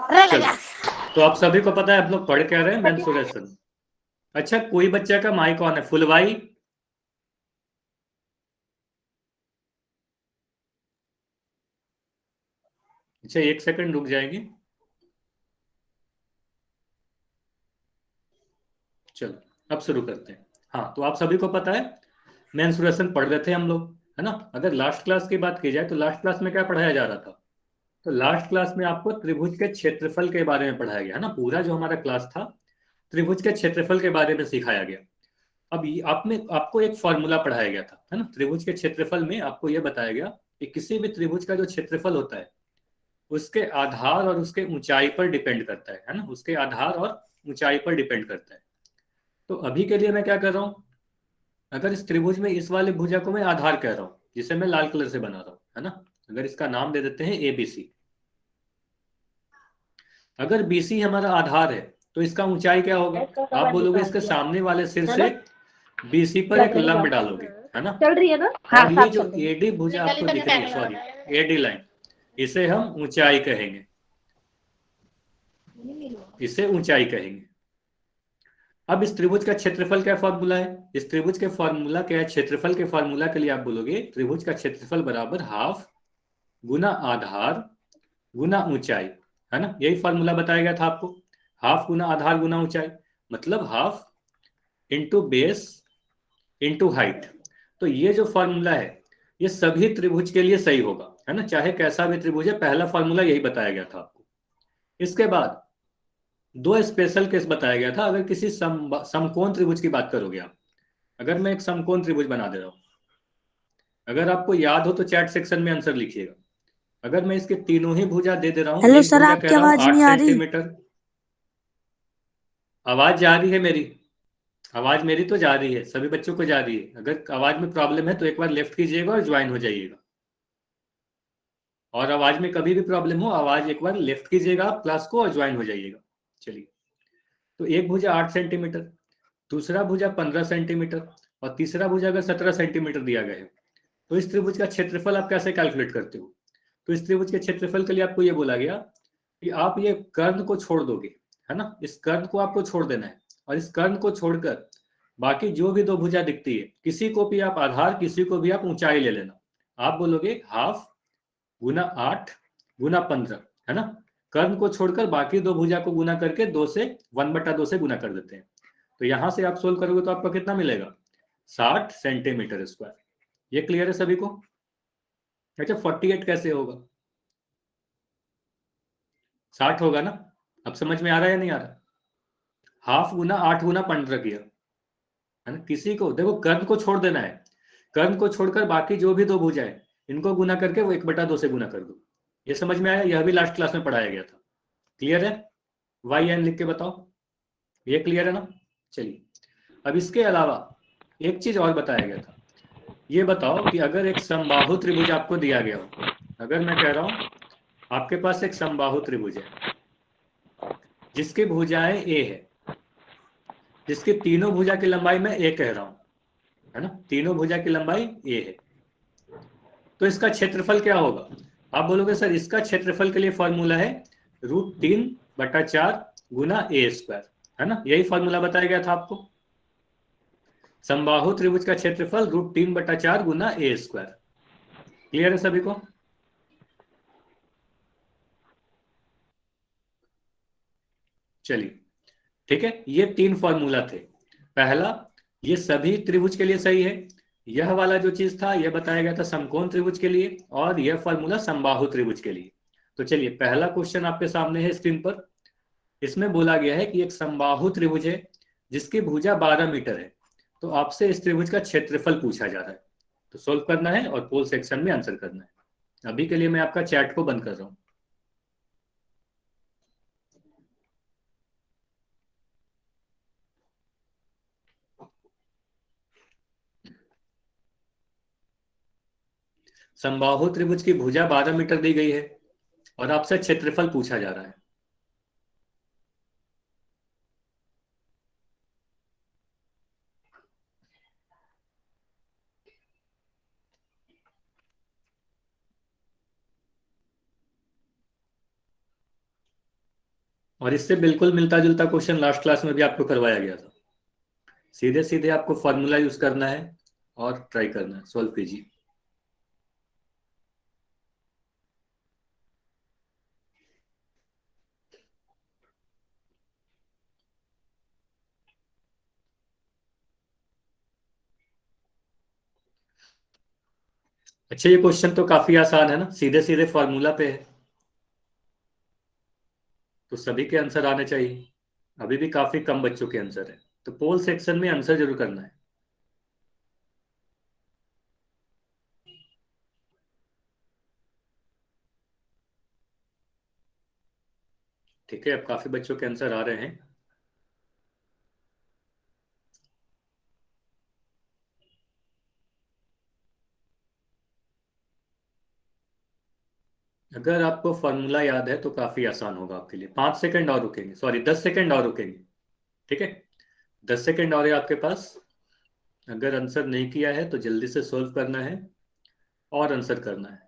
चलो, तो आप सभी को पता है आप लोग पढ़ क्या रहे हैं, मेंसुरेशन। अच्छा, कोई बच्चा का माइक ऑन है, फुलवाई। अच्छा, एक सेकंड रुक जाएगी। चलो अब शुरू करते हैं। हाँ, तो आप सभी को पता है मेंसुरेशन पढ़ रहे थे हम लोग, है ना। अगर लास्ट क्लास की बात की जाए तो लास्ट क्लास में क्या पढ़ाया जा रहा था? तो लास्ट क्लास में आपको त्रिभुज के क्षेत्रफल के बारे में पढ़ाया गया, है ना। पूरा जो हमारा क्लास था त्रिभुज के क्षेत्रफल के बारे में सिखाया गया। अब आपको एक फॉर्मूला पढ़ाया गया था, है ना। त्रिभुज के क्षेत्रफल में आपको यह बताया गया कि किसी भी त्रिभुज का जो क्षेत्रफल होता है उसके आधार और उसके ऊंचाई पर डिपेंड करता है ना। उसके आधार और ऊंचाई पर डिपेंड करता है। तो अभी के लिए मैं क्या कर रहा हूं, अगर इस त्रिभुज में इस वाले भुजा को मैं आधार कह रहा हूं, जिसे मैं लाल कलर से बना रहा हूं, है ना। अगर इसका नाम दे देते हैं एबीसी। अगर बीसी हमारा आधार है तो इसका ऊंचाई क्या होगा? आप बोलोगे इसके सामने वाले सिर से बीसी पर एक लंब डालोगे, है ना। चल रही है ना? और ये जो एडी भुजा आपको दिख रही है, सॉरी, एडी लाइन, इसे हम ऊंचाई कहेंगे। इसे ऊंचाई कहेंगे। अब इस त्रिभुज का क्षेत्रफल क्या फॉर्मूला है? इस त्रिभुज के फॉर्मूला क्या है? क्षेत्रफल के फॉर्मूला के लिए आप बोलोगे त्रिभुज का क्षेत्रफल बराबर हाफ गुना आधार गुना ऊंचाई, है ना। यही फॉर्मूला बताया गया था आपको। हाफ गुना आधार गुना ऊंचाई मतलब half into base into height. तो ये जो फॉर्मूला है ये सभी त्रिभुज के लिए सही होगा, है ना। चाहे कैसा भी त्रिभुज है, पहला फॉर्मूला यही बताया गया था आपको। इसके बाद दो स्पेशल केस बताया गया था। अगर किसी समकोण त्रिभुज की बात करोगे आप, अगर मैं एक समकोण त्रिभुज बना दे रहा हूं, अगर आपको याद हो तो चैट सेक्शन में आंसर लिखिएगा। अगर मैं इसके तीनों ही भुजा दे दे रहा हूं, हेलो एक सर, भुजा कह आपकी रहा हूं आवाज 8 नहीं आ रही। सेंटीमीटर। आवाज जा रही है मेरी? आवाज मेरी तो जा रही है, सभी बच्चों को जा रही है। अगर आवाज में प्रॉब्लम है तो एक बार लेफ्ट कीजिएगा और ज्वाइन हो जाइएगा। और आवाज में कभी भी प्रॉब्लम हो, आवाज एक बार लेफ्ट कीजिएगा आप क्लास को और ज्वाइन हो जाइएगा। चलिए, तो एक भुजा 8 सेंटीमीटर, दूसरा भुजा 15 सेंटीमीटर, और तीसरा भुजा अगर 17 सेंटीमीटर दिया गया है, तो इस त्रिभुज का क्षेत्रफल आप कैसे कैलकुलेट करते हो? तो इस त्रिभुज के क्षेत्रफल के लिए आपको यह बोला गया कि आप ये कर्ण को छोड़ दोगे, है ना। इस कर्ण को आपको छोड़ देना है, और इस कर्ण को छोड़कर बाकी जो भी दो भुजा दिखती है, किसी को भी आप आधार, किसी को भी आप ऊंचाई ले लेना। आप बोलोगे हाफ गुना 8 गुना 15, है ना। कर्ण को छोड़कर बाकी दो भुजा को गुना करके 1/2 से गुना कर देते हैं। तो यहां से आप सोल्व करोगे तो आपको कितना मिलेगा? 60 सेंटीमीटर स्क्वायर। ये क्लियर है सभी को? अच्छा, 48 कैसे होगा? 60 होगा ना। अब समझ में आ रहा है या नहीं आ रहा? हाफ गुना 8 गुना 15 किया, है ना। किसी को देखो, कर्ण को छोड़ देना है। कर्ण को छोड़कर बाकी जो भी दो भुजाएं, इनको गुना करके वो 1/2 से गुना कर दो। ये समझ में आया? यह भी लास्ट क्लास में पढ़ाया गया था। क्लियर है? वाई एन लिख के बताओ। ये क्लियर है ना? चलिए, अब इसके अलावा एक चीज और बताया गया था। ये बताओ कि अगर एक समबाहु त्रिभुज आपको दिया गया हो, अगर मैं कह रहा हूं आपके पास एक समबाहु त्रिभुज है जिसकी भुजाएं ए है, जिसकी तीनों भुजा की लंबाई मैं ए कह रहा हूं, है ना। तीनों भुजा की लंबाई ए है, तो इसका क्षेत्रफल क्या होगा? आप बोलोगे सर इसका क्षेत्रफल के लिए फॉर्मूला है √3/4 गुना ए स्क्वायर, है ना। यही फॉर्मूला बताया गया था आपको। समबाहु त्रिभुज का क्षेत्रफल √3/4 गुना ए स्क्वायर। क्लियर है सभी को? चलिए, ठीक है। ये तीन फॉर्मूला थे। पहला, ये सभी त्रिभुज के लिए सही है। यह वाला जो चीज था यह बताया गया था समकोण त्रिभुज के लिए, और यह फॉर्मूला समबाहु त्रिभुज के लिए। तो चलिए, पहला क्वेश्चन आपके सामने है स्क्रीन पर। इसमें बोला गया है कि एक समबाहु त्रिभुज है जिसकी भुजा 12 मीटर है। तो आपसे इस त्रिभुज का क्षेत्रफल पूछा जा रहा है। तो सोल्व करना है और पोल सेक्शन में आंसर करना है। अभी के लिए मैं आपका चैट को बंद कर रहा हूं। समबाहु त्रिभुज की भुजा 12 मीटर दी गई है और आपसे क्षेत्रफल पूछा जा रहा है। और इससे बिल्कुल मिलता जुलता क्वेश्चन लास्ट क्लास में भी आपको करवाया गया था। सीधे सीधे आपको फॉर्मूला यूज करना है और ट्राई करना है, सॉल्व कीजिए। अच्छा, ये क्वेश्चन तो काफी आसान है ना, सीधे सीधे फॉर्मूला पे है, तो सभी के आंसर आने चाहिए। अभी भी काफी कम बच्चों के आंसर है, तो पोल सेक्शन में आंसर जरूर करना है। ठीक है, अब काफी बच्चों के आंसर आ रहे हैं। अगर आपको फॉर्मूला याद है तो काफी आसान होगा आपके लिए। 5 सेकंड और रुकेंगे, सॉरी 10 सेकंड और रुकेंगे। ठीक है, 10 सेकंड और है आपके पास। अगर आंसर नहीं किया है तो जल्दी से सोल्व करना है और आंसर करना है।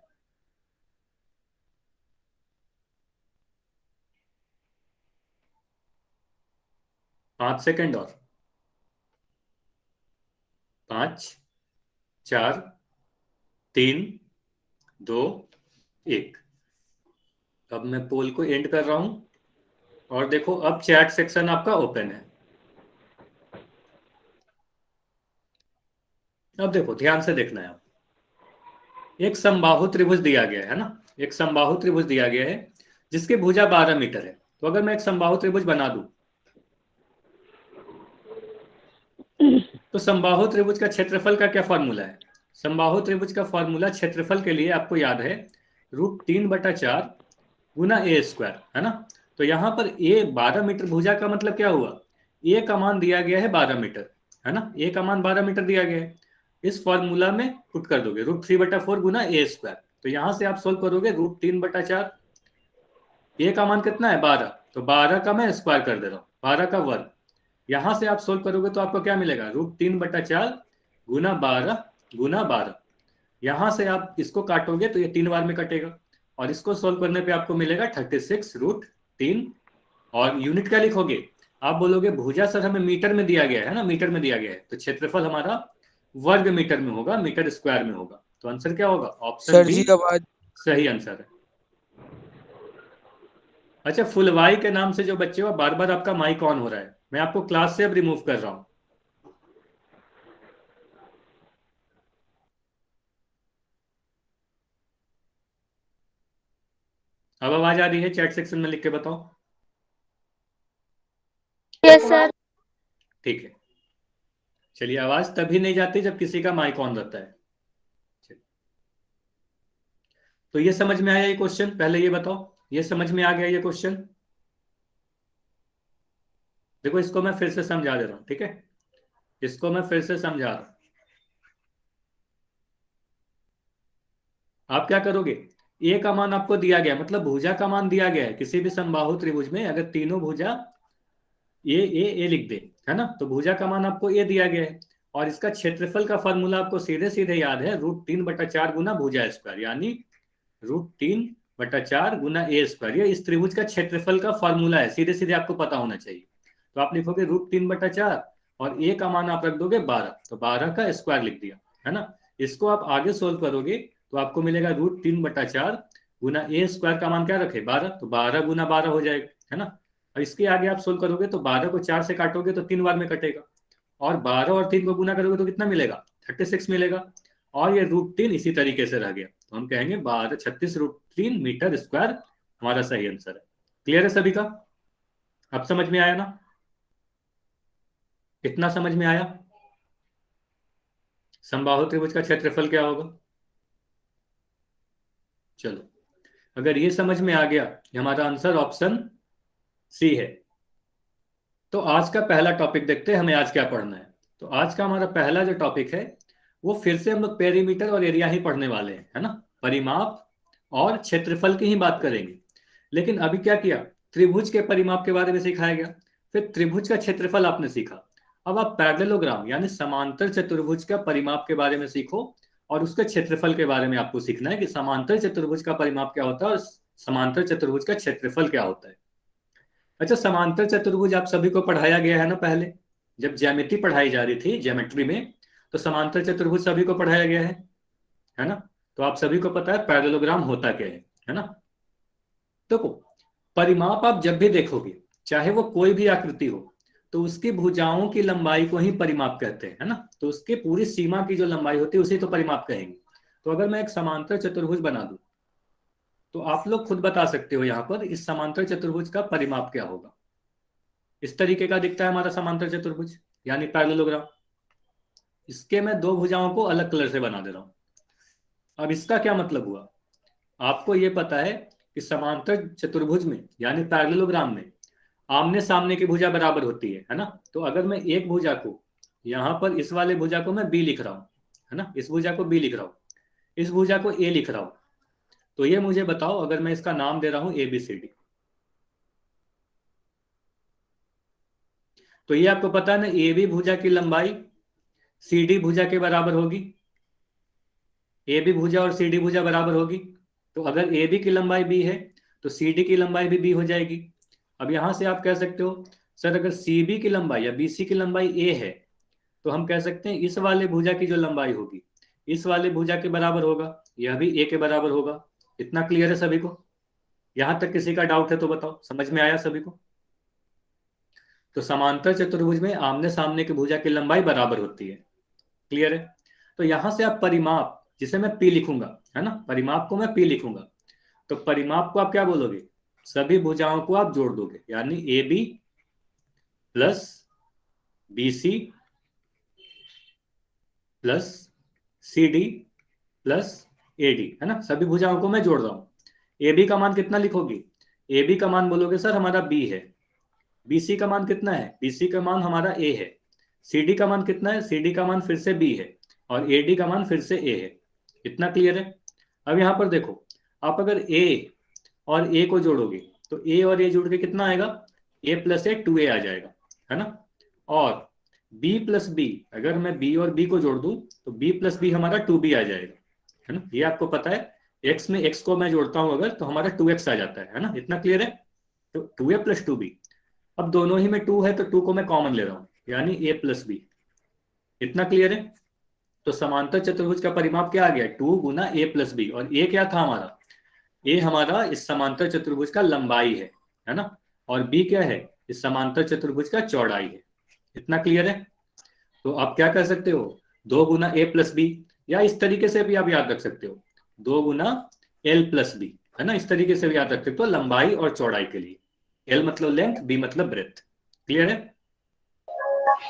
5 सेकंड और। 5, 4, 3, 2, 1। अब मैं पोल को एंड कर रहा हूं और देखो अब चैट सेक्शन आपका ओपन है। अब देखो, ध्यान से देखना है। एक समबाहु त्रिभुज दिया गया है ना, एक समबाहु त्रिभुज दिया गया है जिसकी भुजा 12 मीटर है। तो अगर मैं एक समबाहु त्रिभुज बना दूं तो समबाहु त्रिभुज का क्षेत्रफल का क्या फॉर्मूला है? समबाहु त्रिभुज का फॉर्मूला क्षेत्रफल के लिए आपको याद है, √3/4 गुना ए स्क्वायर, है ना। तो यहां पर ए 12 मीटर भुजा का मतलब क्या हुआ, ए का मान दिया गया है 12 मीटर, है ना, ए का मान 12 मीटर दिया गया है। इस फॉर्मूला में पुट कर दोगे √3/4 गुना ए स्क्वायर। तो यहां से आप सोल्व करोगे √3/4, ए का मान कितना है 12, तो 12 का मैं स्क्वायर कर दे रहा हूँ, 12 का वर्ग। यहां से आप सोल्व करोगे तो आपको क्या मिलेगा, √3/4 गुना 12 गुना 12। यहां से आप इसको काटोगे तो ये 3 बार में कटेगा, और इसको सोल्व करने पे आपको मिलेगा 36√3। और यूनिट क्या लिखोगे, आप बोलोगे भुजा सर हमें मीटर में दिया गया है ना, मीटर में दिया गया है, तो क्षेत्रफल हमारा वर्ग मीटर में होगा, मीटर स्क्वायर में होगा। तो आंसर क्या होगा, ऑप्शन सर बी जी आवाज। सही आंसर है। अच्छा, फुलवाई के नाम से जो बच्चे हो, बार बार आपका माइक ऑन हो रहा है, मैं आपको क्लास से अब रिमूव कर रहा हूं। अब आवाज आ रही है? चैट सेक्शन में लिख के बताओ। Yes sir. ठीक है, चलिए, आवाज तभी नहीं जाती जब किसी का माइक ऑन रहता है। तो ये समझ में आया ये क्वेश्चन, पहले ये बताओ, ये समझ में आ गया ये क्वेश्चन? देखो, इसको मैं फिर से समझा दे रहा हूं, ठीक है, इसको मैं फिर से समझा रहा हूं। आप क्या करोगे, ए का मान आपको दिया गया, मतलब भुजा का मान दिया गया है किसी भी समबाहु त्रिभुज में, अगर तीनों भुजा ए लिख दे, है ना, तो भुजा का मान आपको ए दिया गया है। और इसका क्षेत्रफल का फॉर्मूला आपको सीधे सीधे याद है, √3/4 गुना भुजा स्क्वायर, यानी √3/4 गुना ए स्क्वायर। ये इस त्रिभुज का क्षेत्रफल का फॉर्मूला है, सीधे सीधे आपको पता होना चाहिए। तो आप लिखोगे √3/4 और ए का मान आप रख दोगे 12, तो 12 का स्क्वायर लिख दिया, है ना। इसको आप आगे सोल्व करोगे तो आपको मिलेगा √3/4 गुना ए स्क्वायर का मान क्या रखे 12, तो 12 गुना 12 हो जाएगा, है ना। और इसके आगे आप सोल्व करोगे तो 12 को 4 से काटोगे तो 3 बार में कटेगा, और 12 और 3 को गुना करोगे तो कितना मिलेगा, 36 मिलेगा। और ये √3 इसी तरीके से रह गया, तो हम कहेंगे 36√3 मीटर स्क्वायर हमारा सही आंसर है। क्लियर है सभी का? अब समझ में आया ना, कितना समझ में आया? समबाहु त्रिभुज का क्षेत्रफल क्या होगा? चलो, अगर ये समझ में आ गया, हमारा आंसर ऑप्शन सी है। तो आज का पहला टॉपिक देखते हैं, हमें आज क्या पढ़ना है। तो आज का हमारा पहला जो टॉपिक है वो फिर से हम लोग पेरीमीटर और एरिया ही पढ़ने वाले हैं, है ना, परिमाप और क्षेत्रफल की ही बात करेंगे। लेकिन अभी क्या किया, त्रिभुज के परिमाप के बारे में सिखाया गया, फिर त्रिभुज का क्षेत्रफल आपने सीखा। अब आप पैरेललोग्राम यानी समांतर चतुर्भुज का परिमाप के बारे में सीखो, और उसके क्षेत्रफल के बारे में आपको सीखना है कि समांतर चतुर्भुज का परिमाप क्या होता है और समांतर चतुर्भुज का क्षेत्रफल क्या होता है। अच्छा, समांतर चतुर्भुज आप सभी को पढ़ाया गया है ना पहले, जब ज्यामिति पढ़ाई जा रही थी ज्योमेट्री में, तो समांतर चतुर्भुज सभी को पढ़ाया गया है ना। तो आप सभी को पता है पैरेललोग्राम होता क्या है ना। देखो, परिमाप आप जब भी देखोगे, चाहे वो कोई भी आकृति हो, तो उसकी भुजाओं की लंबाई को ही परिमाप कहते हैं, है ना। तो उसकी पूरी सीमा की जो लंबाई होती है उसी तो परिमाप कहेंगे। तो अगर मैं एक समांतर चतुर्भुज बना दूं, तो आप लोग खुद बता सकते हो यहाँ पर इस समांतर चतुर्भुज का परिमाप क्या होगा। इस तरीके का दिखता है हमारा समांतर चतुर्भुज, यानी पैरेललोग्राम। इसके मैं दो भुजाओं को अलग कलर से बना दे रहा हूं। अब इसका क्या मतलब हुआ, आपको ये पता है कि समांतर चतुर्भुज में यानी पैरेललोग्राम में आमने सामने की भुजा बराबर होती है ना। तो अगर मैं एक भुजा को यहां पर, इस वाले भुजा को मैं बी लिख रहा हूं, है ना, इस भुजा को बी लिख रहा हूं, इस भुजा को ए लिख रहा हूं, तो ये मुझे बताओ, अगर मैं इसका नाम दे रहा हूं ए बी सी डी, तो ये आपको पता है ना, ए बी भुजा की लंबाई सी डी भुजा के बराबर होगी। ए बी भुजा और सी डी भुजा बराबर होगी। तो अगर ए बी की लंबाई बी है, तो सी डी की लंबाई भी बी हो जाएगी। अब यहां से आप कह सकते हो, सर अगर सी बी की लंबाई या बी सी की लंबाई ए है, तो हम कह सकते हैं इस वाले भुजा की जो लंबाई होगी इस वाले भुजा के बराबर होगा, यह भी ए के बराबर होगा। इतना क्लियर है सभी को? यहां तक किसी का डाउट है तो बताओ, समझ में आया सभी को? तो समांतर चतुर्भुज में आमने सामने की भुजा की लंबाई बराबर होती है। क्लियर है? तो यहां से आप परिमाप, जिसे मैं पी लिखूंगा, है ना, परिमाप को मैं पी लिखूंगा, तो परिमाप को आप क्या बोलोगे, सभी भुजाओं को आप जोड़ दोगे, यानी A B plus B C plus C D plus A D, है ना, सभी भुजाओं को मैं जोड़ रहा हूं। ए बी का मान कितना लिखोगे, ए बी का मान बोलोगे सर हमारा बी है। बी सी का मान कितना है, बी सी का मान हमारा ए है। सी डी का मान कितना है, सी डी का मान फिर से बी है। और ए डी का मान फिर से ए है। इतना क्लियर है? अब यहां पर देखो, आप अगर ए और ए को जोड़ोगे, तो ए और ए जोड़ के कितना आएगा, ए प्लस ए टू ए आ जाएगा, है ना। और बी प्लस बी, अगर मैं बी और बी को जोड़ दूं, तो बी प्लस बी हमारा टू बी आ जाएगा, है ना। ये आपको पता है, एक्स में एक्स को मैं जोड़ता हूं अगर, तो हमारा टू एक्स आ जाता है ना। इतना क्लियर है? तो two A plus two B. अब दोनों ही में टू है, तो टू को मैं कॉमन ले रहा हूं, यानी ए प्लस बी। इतना क्लियर है? तो समांतर चतुर्भुज का परिमाप क्या आ गया, टू गुना ए प्लस बी। और ए क्या था हमारा, ए हमारा इस समांतर चतुर्भुज का लंबाई है ना। और बी क्या है, इस समांतर चतुर्भुज का चौड़ाई है। इतना क्लियर है? तो आप क्या कर सकते हो, दो गुना ए प्लस बी, या इस तरीके से भी आप याद रख सकते हो, दो गुना एल प्लस बी, है ना। इस तरीके से भी याद रख सकते हो लंबाई और चौड़ाई के लिए। एल मतलब लेंथ, बी मतलब ब्रेथ। क्लियर है?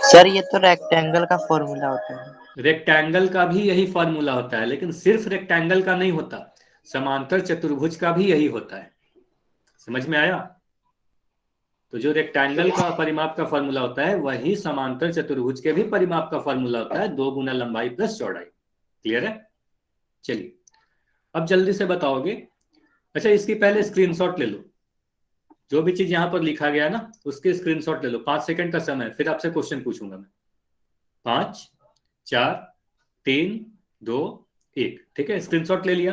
सर ये तो रेक्टेंगल का फॉर्मूला होता है। रेक्टेंगल का भी यही फॉर्मूला होता है, लेकिन सिर्फ रेक्टेंगल का नहीं होता, समांतर चतुर्भुज का भी यही होता है। समझ में आया? तो जो रेक्टेंगल का परिमाप का फॉर्मूला होता है, वही समांतर चतुर्भुज के भी परिमाप का फॉर्मूला होता है, दो गुना लंबाई प्लस चौड़ाई। क्लियर है? चलिए, अब जल्दी से बताओगे। अच्छा, इसकी पहले स्क्रीनशॉट ले लो, जो भी चीज यहां पर लिखा गया है ना उसके स्क्रीनशॉट ले लो। 5 सेकंड का समय है, फिर आपसे क्वेश्चन पूछूंगा मैं। 5, 4, 3, 2, 1। ठीक है, स्क्रीनशॉट ले लिया।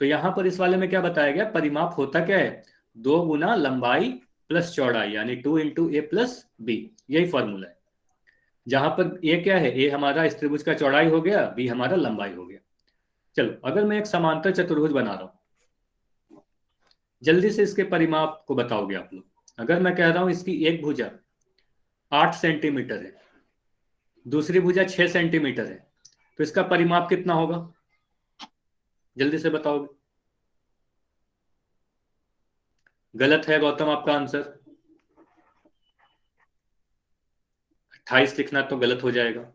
तो यहां पर इस वाले में क्या बताया गया, परिमाप होता क्या है, दो गुना लंबाई प्लस चौड़ाई, यानी टू इंटू ए प्लस बी। यही फॉर्मूला है। जहां पर ए क्या है, ए हमारा इस त्रिभुज का चौड़ाई हो गया, बी हमारा लंबाई हो गया। चलो, अगर मैं एक समांतर चतुर्भुज बना रहा हूं, जल्दी से इसके परिमाप को बताओगे आप लोग। अगर मैं कह रहा हूं इसकी एक भुजा 8 सेंटीमीटर है, दूसरी भुजा 6 सेंटीमीटर है, तो इसका परिमाप कितना होगा, जल्दी से बताओगे। गलत है गौतम आपका आंसर। 28 लिखना तो गलत हो जाएगा।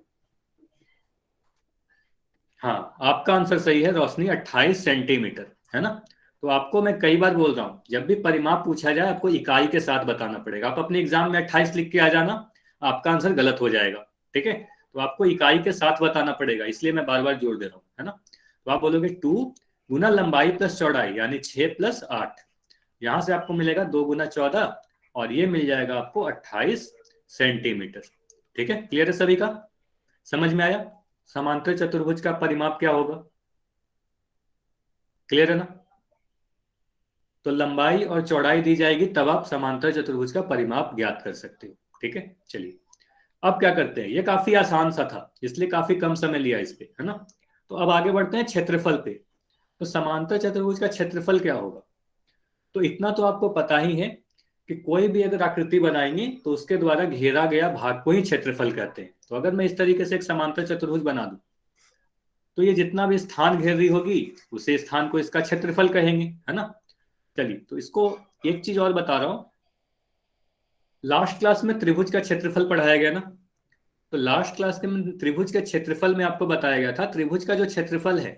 हाँ, आपका आंसर सही है रोशनी, 28 सेंटीमीटर, है ना। तो आपको मैं कई बार बोल रहा हूं, जब भी परिमाप पूछा जाए आपको इकाई के साथ बताना पड़ेगा। आप अपने एग्जाम में 28 लिख के आ जाना, आपका आंसर गलत हो जाएगा। ठीक है, तो आपको इकाई के साथ बताना पड़ेगा, इसलिए मैं बार बार जोड़ दे रहा हूँ, है ना। तो आप बोलोगे टू गुना लंबाई प्लस चौड़ाई, यानी 6 + 8। यहां से आपको मिलेगा 2 गुना 14, और ये मिल जाएगा आपको 28 सेंटीमीटर। ठीक है, क्लियर है सभी का? समझ में आया समांतर चतुर्भुज का परिमाप क्या होगा? क्लियर है ना? तो लंबाई और चौड़ाई दी जाएगी, तब आप समांतर चतुर्भुज का परिमाप ज्ञात कर सकते हो। ठीक है, चलिए अब क्या करते हैं, ये काफी आसान सा था इसलिए काफी कम समय लिया इस पे, है ना। तो अब आगे बढ़ते हैं क्षेत्रफल पे। तो समांतर चतुर्भुज का क्षेत्रफल क्या होगा। तो इतना तो आपको पता ही है कि कोई भी अगर आकृति बनाएंगे तो उसके द्वारा घेरा गया भाग को ही क्षेत्रफल कहते हैं। तो अगर मैं इस तरीके से एक समांतर चतुर्भुज बना दूं तो ये जितना भी स्थान घेर रही होगी उसे स्थान को इसका क्षेत्रफल कहेंगे, है ना। चलिए, तो इसको एक चीज और बता रहा हूं। लास्ट क्लास में त्रिभुज का क्षेत्रफल पढ़ाया गया ना। तो लास्ट क्लास में त्रिभुज के क्षेत्रफल में आपको बताया गया था त्रिभुज का जो क्षेत्रफल है,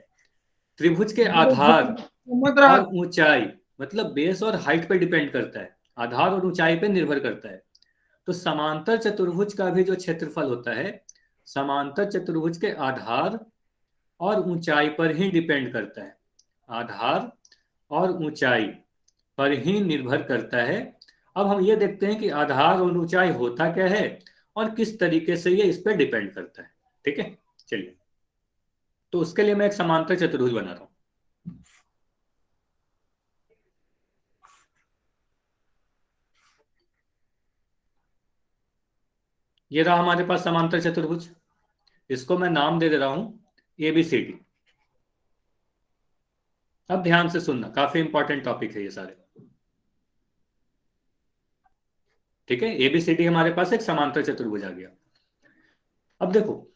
त्रिभुज के आधार और ऊंचाई, मतलब बेस और हाइट पे डिपेंड करता है, आधार और ऊंचाई पे निर्भर करता है। तो समांतर चतुर्भुज का भी जो क्षेत्रफल होता है, समांतर चतुर्भुज के आधार और ऊंचाई पर ही डिपेंड करता है, आधार और ऊंचाई पर ही निर्भर करता है। अब हम ये देखते हैं कि आधार और ऊंचाई होता क्या है और किस तरीके से ये इस पर डिपेंड करता है। ठीक है, चलिए, तो उसके लिए मैं एक समांतर चतुर्भुज बना रहा हूं। ये रहा हमारे पास समांतर चतुर्भुज, इसको मैं नाम दे रहा हूं ABCD। अब ध्यान से सुनना, काफी इंपॉर्टेंट टॉपिक है ये सारे। ठीक है, ABCD हमारे पास एक समांतर चतुर्भुज आ गया। अब देखो,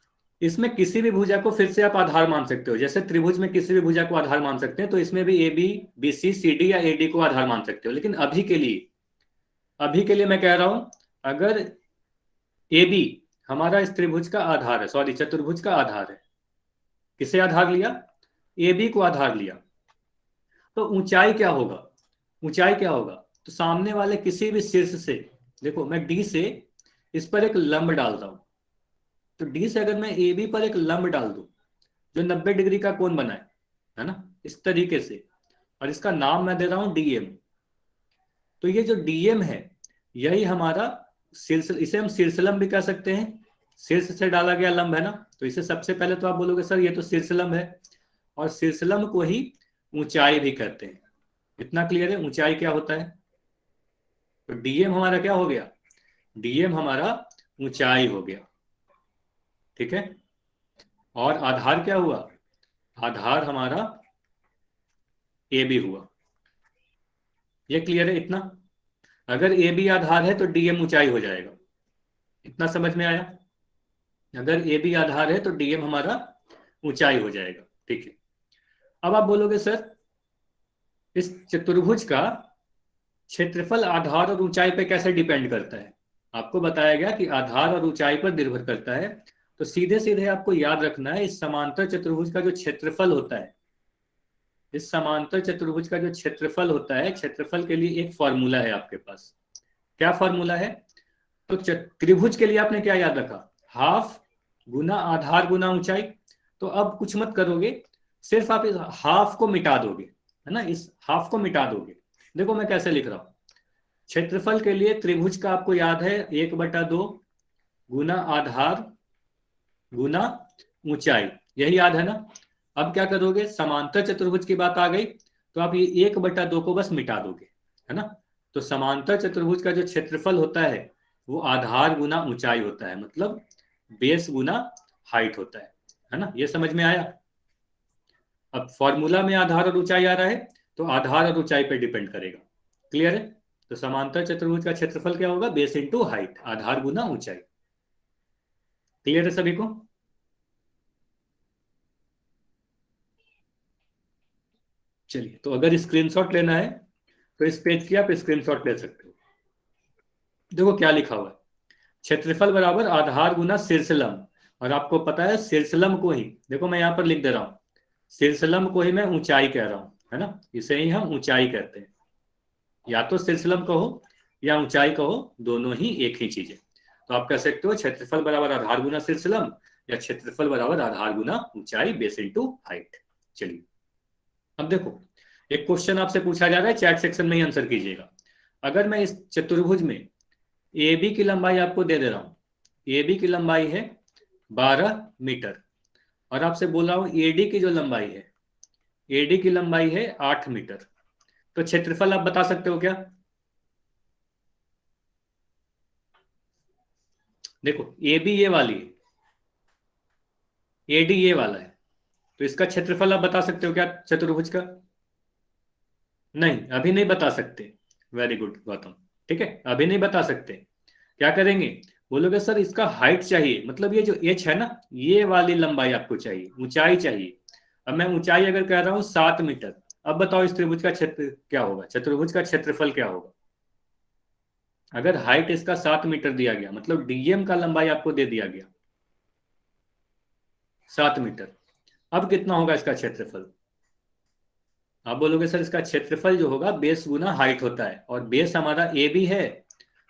इसमें किसी भी भुजा को फिर से आप आधार मान सकते हो, जैसे त्रिभुज में किसी भी भुजा को आधार मान सकते हैं, तो इसमें भी AB BC CD या AD को आधार मान सकते हो। लेकिन अभी के लिए मैं कह रहा हूं, अगर AB हमारा इस त्रिभुज का आधार है, सॉरी चतुर्भुज का आधार है, किसे आधार लिया, AB को आधार लिया, तो ऊंचाई क्या होगा, ऊंचाई क्या होगा, तो सामने वाले किसी भी शीर्ष से, देखो मैं D से इस पर एक लंब डालता हूं, तो D से अगर मैं AB पर एक लंब डाल दूं जो 90 डिग्री का कोण बनाए, है ना, इस तरीके से, और इसका नाम मैं दे रहा हूं DM। तो ये जो DM है यही हमारा शीर्ष, इसे हम शीर्षलंब भी कह सकते हैं, शीर्ष से डाला गया लंब है ना। तो इसे सबसे पहले तो आप बोलोगे सर ये तो शीर्षलंब है, और शीर्षलंब को ही ऊंचाई भी कहते हैं। इतना क्लियर है, ऊंचाई क्या होता है। तो DM हमारा क्या हो गया, DM हमारा ऊंचाई हो गया। ठीक है, और आधार क्या हुआ, आधार हमारा AB हुआ। ये क्लियर है इतना। अगर AB आधार है तो DM ऊंचाई हो जाएगा, इतना समझ में आया। अगर AB आधार है तो DM हमारा ऊंचाई हो जाएगा। ठीक है, अब आप बोलोगे सर इस चतुर्भुज का क्षेत्रफल आधार और ऊंचाई पे कैसे डिपेंड करता है। आपको बताया गया कि आधार और ऊंचाई पर निर्भर करता है। तो सीधे सीधे आपको याद रखना है, इस समांतर चतुर्भुज का जो क्षेत्रफल होता है, इस समांतर चतुर्भुज का जो क्षेत्रफल होता है, क्षेत्रफल के लिए एक फॉर्मूला है आपके पास। क्या फॉर्मूला है, तो त्रिभुज के लिए आपने क्या याद रखा, हाफ गुना आधार गुना ऊंचाई। तो अब कुछ मत करोगे, सिर्फ आप इस हाफ को मिटा दोगे, है ना, इस हाफ को मिटा दोगे। देखो मैं कैसे लिख रहा हूं, क्षेत्रफल के लिए त्रिभुज का आपको याद है 1/2 गुना आधार गुना ऊंचाई, यही याद है ना। अब क्या करोगे, समांतर चतुर्भुज की बात आ गई तो आप ये 1/2 को बस मिटा दोगे, है ना। तो समांतर चतुर्भुज का जो क्षेत्रफल होता है वो आधार गुना ऊंचाई होता है, मतलब बेस गुना हाइट होता है ना। ये समझ में आया। अब फॉर्मूला में आधार और ऊंचाई आ रहा है तो आधार और ऊंचाई पर डिपेंड करेगा। क्लियर है। तो समांतर चतुर्भुज का क्षेत्रफल क्या होगा, बेस इंटू हाइट, आधार गुना ऊंचाई। क्लियर है सभी को। चलिए, तो अगर स्क्रीनशॉट लेना है तो इस पेज की आप स्क्रीनशॉट ले सकते हो। देखो क्या लिखा हुआ है, क्षेत्रफल बराबर आधार गुना शीर्षलंब, और आपको पता है शीर्षलंब को ही, देखो मैं यहां पर लिख दे रहा हूं, शीर्षलंब को ही मैं ऊंचाई कह रहा हूं, है ना, इसे ही हम ऊंचाई कहते हैं। या तो शीर्षलंब कहो या ऊंचाई कहो, दोनों ही एक ही चीज है। तो आप कह सकते हो क्षेत्रफल बराबर आधार गुना शीर्षलंब, या क्षेत्रफल बराबर आधार गुना ऊंचाई बेस इंटू हाइट। चलिए, अब देखो एक क्वेश्चन आपसे पूछा जा रहा है, चैट सेक्शन में ही आंसर कीजिएगा। अगर मैं इस चतुर्भुज में AB की लंबाई आपको दे दे रहा हूं, AB की लंबाई है 12 मीटर, और आपसे बोल रहा हूं AD की जो लंबाई है, AD की लंबाई है 8 मीटर। तो क्षेत्रफल आप बता सकते हो क्या? देखो ए बी ये वाली है, ए डी ये वाला है, तो इसका क्षेत्रफल आप बता सकते हो क्या चतुर्भुज का? नहीं, अभी नहीं बता सकते। Very good Gautam. ठीक है, अभी नहीं बता सकते। क्या करेंगे? बोलोगे सर इसका हाइट चाहिए, मतलब ये जो एच है ना, ये वाली लंबाई आपको चाहिए, ऊंचाई चाहिए। अब मैं ऊंचाई अगर कह रहा हूं 7 मीटर, अब बताओ इस त्रिभुज का क्षेत्र क्या होगा, चतुर्भुज का क्षेत्रफल क्या होगा? अगर हाइट इसका 7 मीटर दिया गया, मतलब डीएम का लंबाई आपको दे दिया गया 7 मीटर, अब कितना होगा इसका क्षेत्रफल? आप बोलोगे सर इसका क्षेत्रफल जो होगा बेस गुना हाइट होता है, और बेस हमारा ए बी है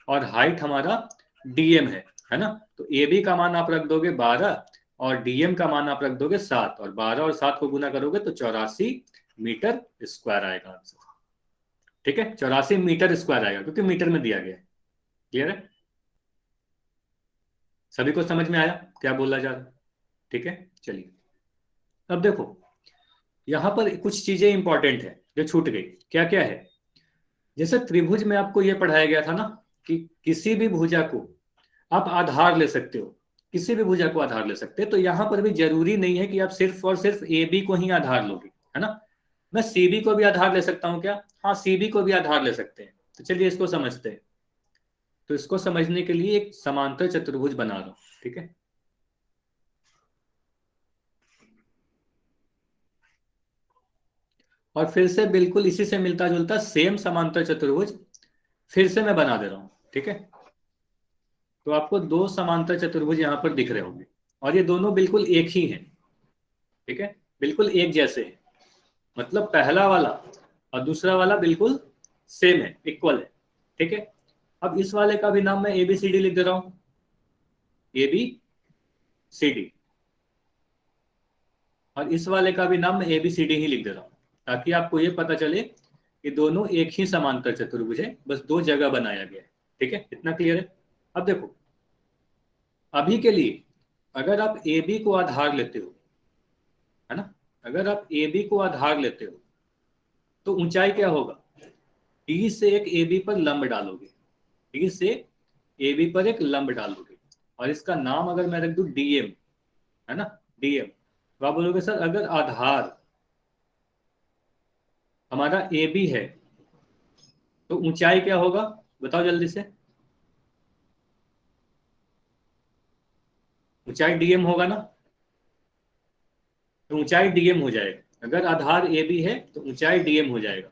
और हाइट हमारा डीएम है ना? तो ए बी का मान आप रख दोगे 12 और डीएम का मान आप रख दोगे 7, और 12 और 7 को गुना करोगे तो 84 मीटर स्क्वायर आएगा आंसर। ठीक है, 84 मीटर स्क्वायर आएगा, क्योंकि मीटर में दिया गया है। क्लियर है? सभी को समझ में आया क्या बोला जा रहा है? ठीक है, चलिए अब देखो, यहां पर कुछ चीजें इंपॉर्टेंट है जो छूट गई। क्या क्या है? जैसे त्रिभुज में आपको यह पढ़ाया गया था ना कि किसी भी भुजा को आप आधार ले सकते हो, किसी भी भुजा को आधार ले सकते हैं। तो यहां पर भी जरूरी नहीं है कि आप सिर्फ और सिर्फ ए बी को ही आधार लोगे, है ना? मैं सी बी को भी आधार ले सकता हूं क्या? हाँ, सी बी को भी आधार ले सकते हैं। तो चलिए इसको समझते हैं। तो इसको समझने के लिए एक समांतर चतुर्भुज बना रहा हूं। ठीक है, और फिर से बिल्कुल इसी से मिलता जुलता सेम समांतर चतुर्भुज फिर से मैं बना दे रहा हूं। ठीक है, तो आपको दो समांतर चतुर्भुज यहां पर दिख रहे होंगे, और ये दोनों बिल्कुल एक ही हैं। ठीक है, बिल्कुल एक जैसे हैं, मतलब पहला वाला और दूसरा वाला बिल्कुल सेम है, इक्वल है। ठीक है, अब इस वाले का भी नाम मैं ए बी सी डी लिख दे रहा हूं, ए बी सी डी, और इस वाले का भी नाम मैं ए बी सी डी ही लिख दे रहा हूं, ताकि आपको ये पता चले कि दोनों एक ही समांतर चतुर्भुज है, बस दो जगह बनाया गया है। ठीक है, इतना क्लियर है? अब देखो, अभी के लिए अगर आप ए बी को आधार लेते हो, है ना, अगर आप ए बी को आधार लेते हो तो ऊंचाई क्या होगा? डी से एक ए बी पर लंब डालोगे, डी से ए बी पर एक लंब डालोगे, और इसका नाम अगर मैं रख दूं डीएम, है ना, डीएम, तो आप बोलोगे सर अगर आधार हमारा ए बी है तो ऊंचाई क्या होगा? बताओ जल्दी से। ऊंचाई डीएम होगा ना? तो ऊंचाई डीएम हो जाएगा। अगर आधार ए बी है तो ऊंचाई डीएम हो जाएगा।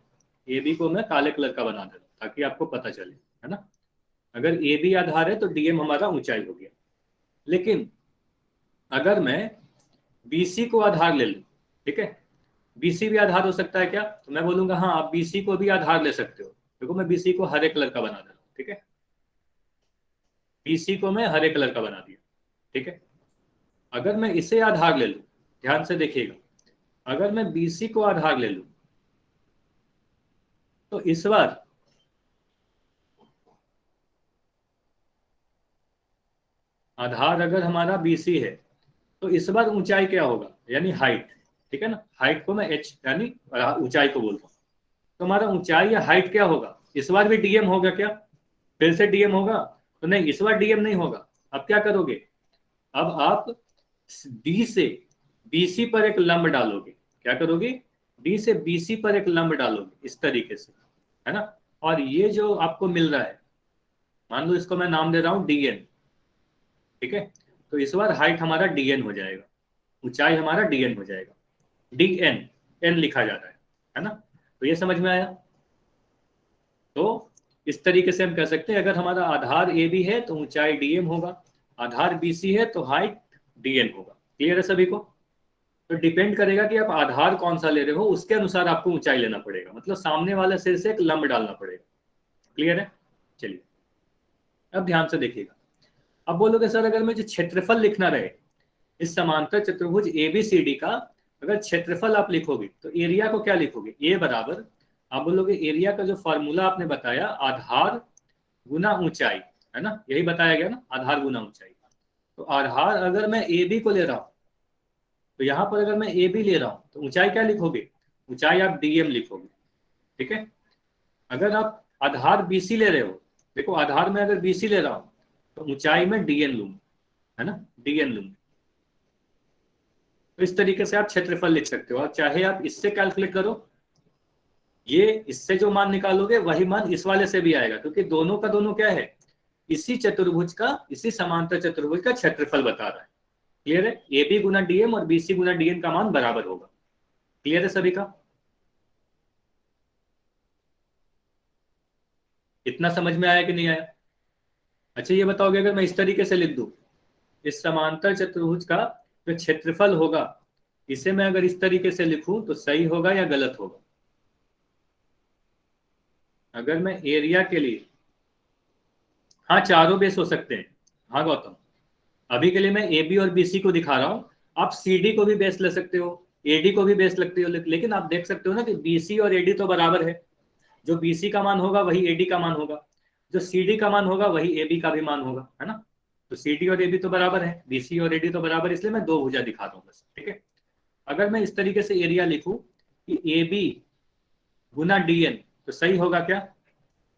ए बी को मैं काले कलर का बना देता ताकि आपको पता चले, है ना? अगर ए बी आधार है तो डीएम हमारा ऊंचाई हो गया। लेकिन अगर मैं बीसी को आधार ले लूं, ठीक है, बीसी भी आधार हो सकता है क्या? तो मैं बोलूंगा हाँ, आप बीसी को भी आधार ले सकते हो। देखो मैं बीसी को हरे कलर का बना दे रहा हूं। ठीक है, बीसी को मैं हरे कलर का बना दिया। ठीक है, अगर मैं इसे आधार ले लूं, ध्यान से देखिएगा, अगर मैं बीसी को आधार ले लूं तो इस बार आधार अगर हमारा बीसी है तो इस बार ऊंचाई क्या होगा, यानी हाइट। ठीक है ना, हाइट को मैं एच यानी ऊंचाई को बोलता हूँ। तो हमारा ऊंचाई या हाइट क्या होगा? इस बार भी डीएम होगा क्या? फिर से डीएम होगा? तो नहीं, इस बार डीएम नहीं होगा। अब क्या करोगे? अब आप डी से बीसी पर एक लंब डालोगे। क्या करोगे? डी से बीसी पर एक लंब डालोगे इस तरीके से, है ना? और ये जो आपको मिल रहा है, मान लो इसको मैं नाम दे रहा हूं डीएन। ठीक है, तो इस बार हाइट हमारा डीएन हो जाएगा, ऊंचाई हमारा डीएन हो जाएगा। डीएन, एन लिखा जा रहा है ना? तो ये समझ में आया? तो इस तरीके से हम कह सकते हैं अगर हमारा आधार ए बी है तो ऊंचाई डीएम होगा, आधार बीसी है तो हाइट डीएन होगा। क्लियर है सभी को? तो डिपेंड करेगा कि आप आधार कौन सा ले रहे हो, उसके अनुसार आपको ऊंचाई लेना पड़ेगा, मतलब सामने वाले सिर से एक लंब डालना पड़ेगा। क्लियर है? चलिए अब ध्यान से देखिएगा। अब बोलोगे सर अगर मुझे क्षेत्रफल लिखना रहे इस समांतर चतुर्भुज एबीसीडी का, अगर क्षेत्रफल आप लिखोगे तो एरिया को क्या लिखोगे? ए बराबर, आप बोलोगे एरिया का जो फॉर्मूला आपने बताया आधार गुना ऊंचाई, है ना, यही बताया गया ना, आधार गुना ऊंचाई। तो आधार अगर मैं ए बी को ले रहा हूं तो यहां पर अगर मैं ए बी ले रहा हूं तो ऊंचाई क्या लिखोगे? ऊंचाई आप डीएम लिखोगे। ठीक है, अगर आप आधार बीसी ले रहे हो, देखो आधार में अगर बीसी ले रहा हूं तो ऊंचाई में डीएन लूंगा, है ना, डीएन लूंगा। तो इस तरीके से आप क्षेत्रफल लिख सकते हो, और चाहे आप इससे कैलकुलेट करो, ये इससे जो मान निकालोगे वही मान इस वाले से भी आएगा, क्योंकि दोनों का दोनों क्या है, इसी चतुर्भुज का, इसी समांतर चतुर्भुज का क्षेत्रफल बता रहा है। क्लियर है? ए बी गुना डीएम और बीसी गुना डीएन का मान बराबर होगा। क्लियर है सभी का? इतना समझ में आया कि नहीं आया? अच्छा ये बताओगे, अगर मैं इस तरीके से लिख दूं, इस समांतर चतुर्भुज का जो क्षेत्रफल होगा, इसे मैं अगर इस तरीके से लिखूं तो सही होगा या गलत होगा? अगर मैं एरिया के लिए, हाँ चारों बेस हो सकते हैं। हाँ गौतम, अभी के लिए मैं ए बी और बी सी को दिखा रहा हूं, आप सी डी को भी बेस ले सकते हो, एडी को भी बेस लगते हो, लेकिन आप देख सकते हो ना कि बी सी और एडी तो बराबर है। जो बी सी का मान होगा वही एडी का मान होगा, जो सी डी का मान होगा वही ए बी का भी मान होगा, है ना। तो सी डी और ए बी तो बराबर है, बी सी और एडी तो बराबर है, इसलिए मैं दो भुजा दिखा रहा हूँ बस, ठीक है। अगर मैं इस तरीके से एरिया लिखूं कि ए बी गुना डी एन, तो सही होगा क्या?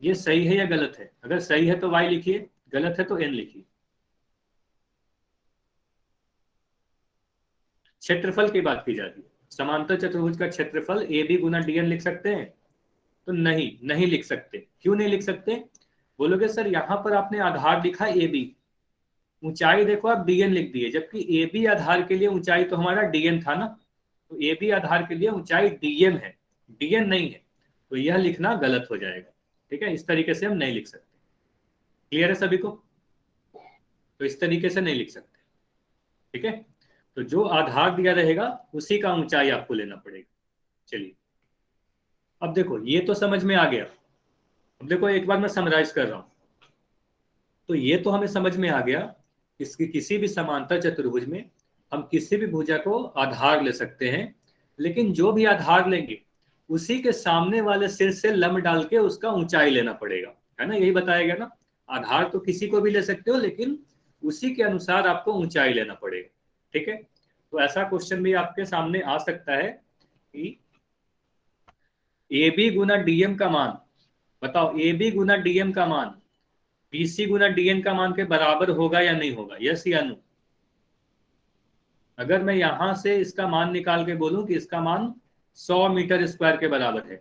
ये सही है या गलत है? अगर सही है तो वाई लिखिए, गलत है तो एन लिखिए। क्षेत्रफल की बात की जाती है, समांतर चतुर्भुज का क्षेत्रफल ए बी गुना डी एन लिख सकते हैं? तो नहीं, नहीं लिख सकते। क्यों नहीं लिख सकते? बोलोगे सर यहां पर आपने आधार लिखा ए बी, ऊंचाई देखो आप डीएन लिख दिए, जबकि ए बी आधार के लिए ऊंचाई तो हमारा डीएन था ना। तो ए बी आधार के लिए ऊंचाई डीएम है, डीएन नहीं है, तो यह लिखना गलत हो जाएगा। ठीक है, इस तरीके से हम नहीं लिख सकते। क्लियर है सभी को? तो इस तरीके से नहीं लिख सकते, ठीक है। तो जो आधार दिया रहेगा उसी का ऊंचाई आपको लेना पड़ेगा। चलिए, अब देखो ये तो समझ में आ गया। अब देखो एक बार मैं समराइज कर रहा हूं। तो ये तो हमें समझ में आ गया, इसकी किसी भी समांतर चतुर्भुज में हम किसी भी भुजा को आधार ले सकते हैं, लेकिन जो भी आधार लेंगे उसी के सामने वाले सिर से लंब डाल के उसका ऊंचाई लेना पड़ेगा, है ना। यही बताया गया ना, आधार तो किसी को भी ले सकते हो, लेकिन उसी के अनुसार आपको ऊंचाई लेना पड़ेगा। ठीक है, तो ऐसा क्वेश्चन भी आपके सामने आ सकता है कि ए बी गुना डीएम का मान, बताओ ए बी गुना डीएम का मान बीसी गुना डीएन का मान के बराबर होगा या नहीं होगा? यस या नो? अगर मैं यहां से इसका मान निकाल के बोलूं कि इसका मान 100 मीटर स्क्वायर के बराबर है,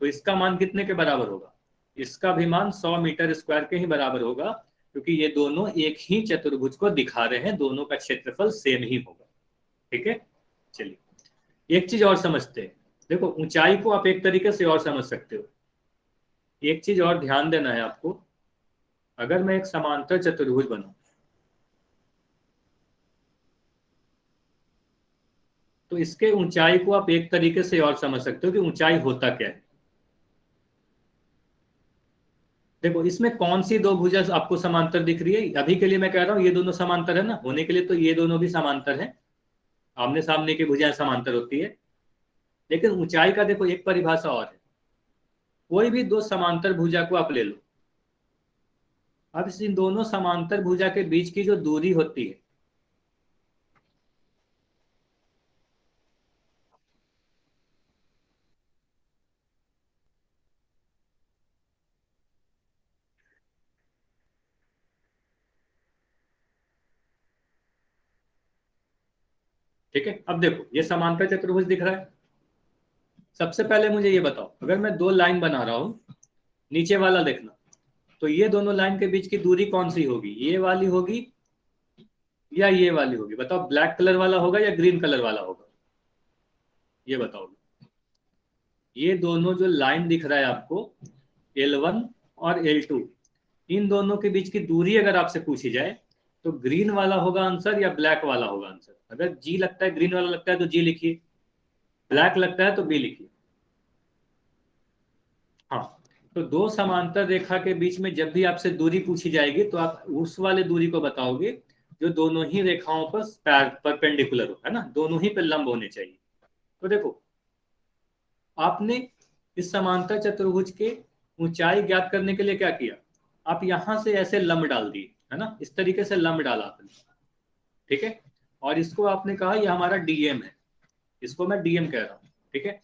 तो इसका मान कितने के बराबर होगा? इसका भी मान 100 मीटर स्क्वायर के ही बराबर होगा, क्योंकि ये दोनों एक ही चतुर्भुज को दिखा रहे हैं, दोनों का क्षेत्रफल सेम ही होगा। ठीक है, चलिए एक चीज और समझते हैं। देखो ऊंचाई को आप एक तरीके से और समझ सकते हो। एक चीज और ध्यान देना है आपको, अगर मैं एक समांतर चतुर्भुज बनाऊं तो इसके ऊंचाई को आप एक तरीके से और समझ सकते हो कि ऊंचाई होता क्या है। देखो इसमें कौन सी दो भुजा आपको समांतर दिख रही है? अभी के लिए मैं कह रहा हूं ये दोनों समांतर है ना, होने के लिए तो ये दोनों भी समांतर है, आमने सामने की भुजाएं समांतर होती है। लेकिन ऊंचाई का देखो एक परिभाषा और है, कोई भी दो समांतर भुजा को आप ले लो, अब इन दोनों समांतर भुजा के बीच की जो दूरी होती है, ठीक है। अब देखो ये समांतर चतुर्भुज दिख रहा है। सबसे पहले मुझे ये बताओ, अगर मैं दो लाइन बना रहा हूं, नीचे वाला देखना, तो ये दोनों लाइन के बीच की दूरी कौन सी होगी? ये वाली होगी या ये वाली होगी? बताओ, ब्लैक कलर वाला होगा या ग्रीन कलर वाला होगा? ये बताओ। ये दोनों जो लाइन दिख रहा है आपको, L1 और L2, इन दोनों के बीच की दूरी अगर आपसे पूछी जाए तो ग्रीन वाला होगा आंसर या ब्लैक वाला होगा आंसर? अगर जी लगता है, ग्रीन वाला लगता है तो जी लिखिए, ब्लैक लगता है तो बी लिखिए। हाँ, तो दो समांतर रेखा के बीच में जब भी आपसे दूरी पूछी जाएगी तो आप उस वाले दूरी को बताओगे जो दोनों ही रेखाओं पर परपेंडिकुलर हो, है ना, दोनों ही पे लंब होने चाहिए। तो देखो आपने इस समांतर चतुर्भुज के ऊंचाई ज्ञात करने के लिए क्या किया, आप यहां से ऐसे लंब डाल दिए, है ना, इस तरीके से लंब डाला आपने, ठीक है। और इसको आपने कहा ये हमारा डीएम है, इसको मैं डीएम कह रहा हूं, ठीक है।